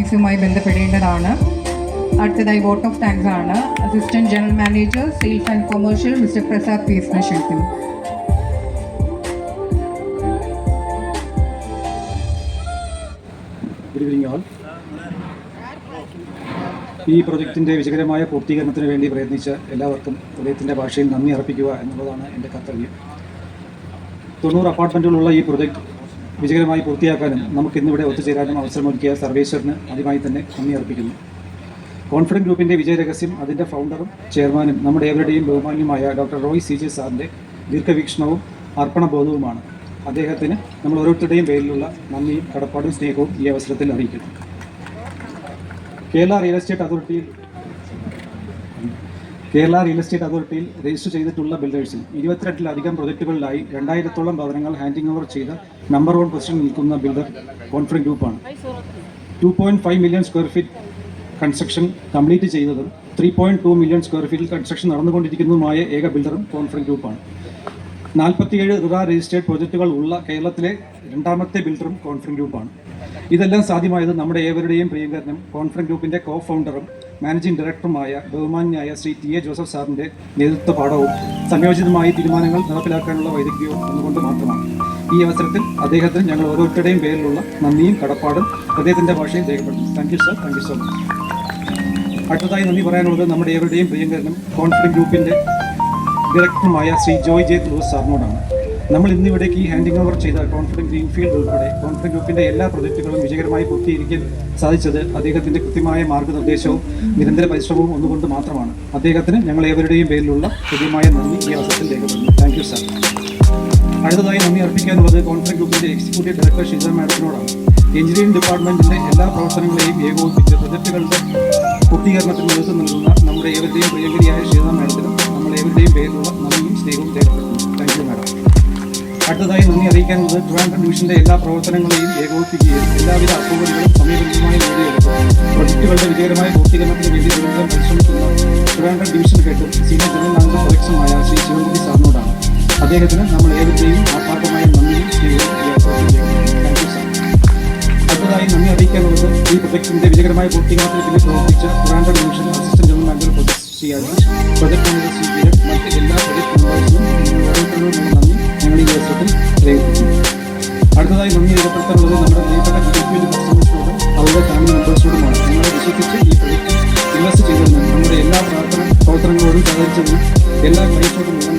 താങ്ക്സുമായി ബന്ധപ്പെടേണ്ടതാണ്. അടുത്തതായി വോട്ട് ഓഫ് താങ്ക്സ് ആണ്. Assistant general manager sales and commercial mister Prasad പീസിനെ ക്ഷണിക്കുന്നു. Good evening all. ഈ പ്രൊജക്റ്റിൻ്റെ വിജയകരമായ പൂർത്തീകരണത്തിന് വേണ്ടി പ്രയത്നിച്ച എല്ലാവർക്കും ഹൃദയത്തിൻ്റെ ഭാഷയിൽ നന്ദി അർപ്പിക്കുക എന്നുള്ളതാണ് എൻ്റെ കർത്തവ്യം. 90 അപ്പാർട്ട്മെൻറ്റുകളുള്ള ഈ പ്രൊജക്റ്റ് വിജയകരമായി പൂർത്തിയാക്കാനും നമുക്കിന്നിവിടെ ഒത്തുചേരാനും അവസരമൊരുക്കിയ സർവേശ്വറിന് ആദ്യമായി തന്നെ നന്ദി അർപ്പിക്കുന്നു. കോൺഫിഡൻറ്റ് ഗ്രൂപ്പിൻ്റെ വിജയരഹസ്യം അതിൻ്റെ ഫൗണ്ടറും ചെയർമാനും നമ്മുടെ ഏവരുടെയും ബഹുമാന്യമായ ഡോക്ടർ റോയ് CJ സാറിൻ്റെ ദീർഘവീക്ഷണവും അർപ്പണബോധവുമാണ്. അദ്ദേഹത്തിന് നമ്മൾ ഓരോരുത്തരുടെയും പേരിലുള്ള നന്ദിയും കടപ്പാടും സ്നേഹവും ഈ അവസരത്തിൽ അറിയിക്കുന്നു. കേരള റിയൽ എസ്റ്റേറ്റ് അതോറിറ്റിയിൽ രജിസ്റ്റർ ചെയ്തിട്ടുള്ള ബിൽഡേഴ്സിൽ 22-ലധികം പ്രൊജക്റ്റുകളിലായി 2000-ഓളം ഭവനങ്ങൾ ഹാൻഡിംഗ് ഓവർ ചെയ്ത് നമ്പർ 1 പൊസിഷനിൽ നിൽക്കുന്ന ബിൽഡർ കോൺഫിഡൻറ്റ് ഗ്രൂപ്പാണ്. 2.5 million square feet construction complete ചെയ്തതും 3.2 മില്യൺ സ്ക്വയർ ഫീറ്റിൽ കൺസ്ട്രക്ഷൻ നടന്നുകൊണ്ടിരിക്കുന്നതുമായ ഏക ബിൽഡറും കോൺഫിഡൻറ്റ് ഗ്രൂപ്പാണ്. 47 റിറ രജിസ്റ്റേർഡ് പ്രോജക്റ്റുകൾ ഉള്ള കേരളത്തിലെ രണ്ടാമത്തെ ബിൽഡറും കോൺഫിഡൻറ്റ് ഗ്രൂപ്പാണ്. ഇതെല്ലാം സാധ്യമായത് നമ്മുടെ ഏവരുടെയും പ്രിയങ്കരനും കോൺഫിഡൻറ്റ് ഗ്രൂപ്പിൻ്റെ കോ ഫൗണ്ടറും മാനേജിംഗ് ഡയറക്ടറുമായ ബഹുമാന്യായ ശ്രീ TA ജോസഫ് സാറിൻ്റെ നേതൃത്വ പാഠവും സംയോജിതമായി തീരുമാനങ്ങൾ നടപ്പിലാക്കാനുള്ള വൈദഗ്ധ്യവും ഒന്നുകൊണ്ട് മാത്രമാണ്. ഈ അവസരത്തിൽ അദ്ദേഹത്തിന് ഞങ്ങൾ ഓരോരുത്തരുടെയും പേരിലുള്ള നന്ദിയും കടപ്പാടും അദ്ദേഹത്തിൻ്റെ ഭാഷയും രേഖപ്പെടുത്തുന്നു. Thank you sir, thank you so much. അടുത്തതായി നന്ദി പറയാനുള്ളത് നമ്മുടെ ഏവരുടെയും പ്രിയങ്കരനും കോൺഫിഡൻറ്റ് ഗ്രൂപ്പിൻ്റെ ഡയറക്ടറുമായ ശ്രീ ജോയ് J. ലൂസ് സാറിനോടാണ്. നമ്മൾ ഇന്നിവിടേക്ക് ഈ ഹാൻഡിംഗ് ഓവർ ചെയ്ത കോൺഫിഡൻറ്റ് ഗ്രീൻഫീൽഡ് ഉൾപ്പെടെ കോൺഫിഡൻറ്റ് ഗ്രൂപ്പിൻ്റെ എല്ലാ പ്രൊജക്റ്റുകളും വിജയകരമായി പൂർത്തീകരിക്കാൻ സാധിച്ചത് അദ്ദേഹത്തിൻ്റെ കൃത്യമായ മാർഗ്ഗനിർദ്ദേശവും നിരന്തര പരിശ്രമവും ഒന്നുകൊണ്ട് മാത്രമാണ്. അദ്ദേഹത്തിന് ഞങ്ങൾ ഏവരുടെയും പേരിലുള്ള കൃത്യമായ നന്ദി ഈ അവസരത്തിൽ രേഖപ്പെടുന്നു. Thank you sir. അടുത്തതായി നന്ദി അർപ്പിക്കാനുള്ളത് കോൺഫിഡൻറ്റ് ഗ്രൂപ്പിൻ്റെ എക്സിക്യൂട്ടീവ് ഡയറക്ടർ ഷീജ മാഡത്തിനോടാണ്. എഞ്ചിനീയറിംഗ് ഡിപ്പാർട്ട്മെൻറ്റിൻ്റെ എല്ലാ പ്രവർത്തനങ്ങളെയും ഏകോപിപ്പിച്ച് പ്രൊജക്റ്റുകളുടെ പൂർത്തീകരണത്തിന് നേതൃത്വം നൽകുന്ന നമ്മുടെ ഏവരുടെയും പ്രിയങ്കരിയായ ഷീജ മാഡത്തിനും നമ്മൾ ഏവരുടെയും പേരിലുള്ള നന്ദിയും സ്നേഹവും രേഖപ്പെടുത്തുന്നു. Thank you madam. അടുത്തതായി നന്ദി അറിയിക്കാനുള്ളത് ട്രിവാൻഡ്രം ഡിവിഷൻ്റെ എല്ലാ പ്രവർത്തനങ്ങളെയും ഏകോപിപ്പിക്കുകയും എല്ലാവിധ അപ്രൂവലുകളും സമയബന്ധിതമായി നേടിയെടുക്കും പ്രൊജക്റ്റുകളുടെ വിജയകരമായ പൂർത്തീകരണത്തിന് വേണ്ടി നിരന്തരം പരിശ്രമിക്കുന്ന ട്രിവാൻഡ്രം ഡിവിഷൻ ഹെഡും സീനിയർ ജനറൽ മാനേജർ പ്രൊജക്ട്സുമായ ശ്രീ ശിവൻകുട്ടി സാറിനോടാണ്. അദ്ദേഹത്തിന് നമ്മൾ ഏവരുടെയും ആത്മാർത്ഥമായ നന്ദിയും സ്നേഹവും താങ്ക് യു സാർ. അടുത്തതായി നന്ദി അറിയിക്കാനുള്ളത് ഈ പ്രൊജക്റ്റിൻ്റെ വിജയകരമായ പൂർത്തീകരണത്തിന് പിന്നിൽ പ്രവർത്തിച്ച Trivandrum division assistant general manager project Shri Ajeesh, project manager Shri Kiran, മറ്റ് എല്ലാ പ്രൊജക്ട് മെമ്പേഴ്സിനും ഓരോരുത്തരോടുള്ള നന്ദി ഞങ്ങൾ ഈ അവസരത്തിൽ രേഖപ്പെടുത്തുന്നു. അടുത്തതായി നന്ദി രേഖപ്പെടുത്താനുള്ളത് നമ്മുടെ പ്രിയപ്പെട്ട ഗ്രൂപ്പിൻ്റെ കസ്റ്റമേഴ്സിനോടും അവരുടെ ഫാമിലി മെമ്പേഴ്സിനോടുമാണ്. ഞങ്ങളെ വിശ്വസിച്ച് ഈ പ്രൊജക്റ്റ് ഇൻവെസ്റ്റ് ചെയ്തതിനും നമ്മുടെ എല്ലാ പ്രവർത്തനങ്ങളോടും സഹകരിച്ചതിനും എല്ലാ ക്ലൈൻസിനോടും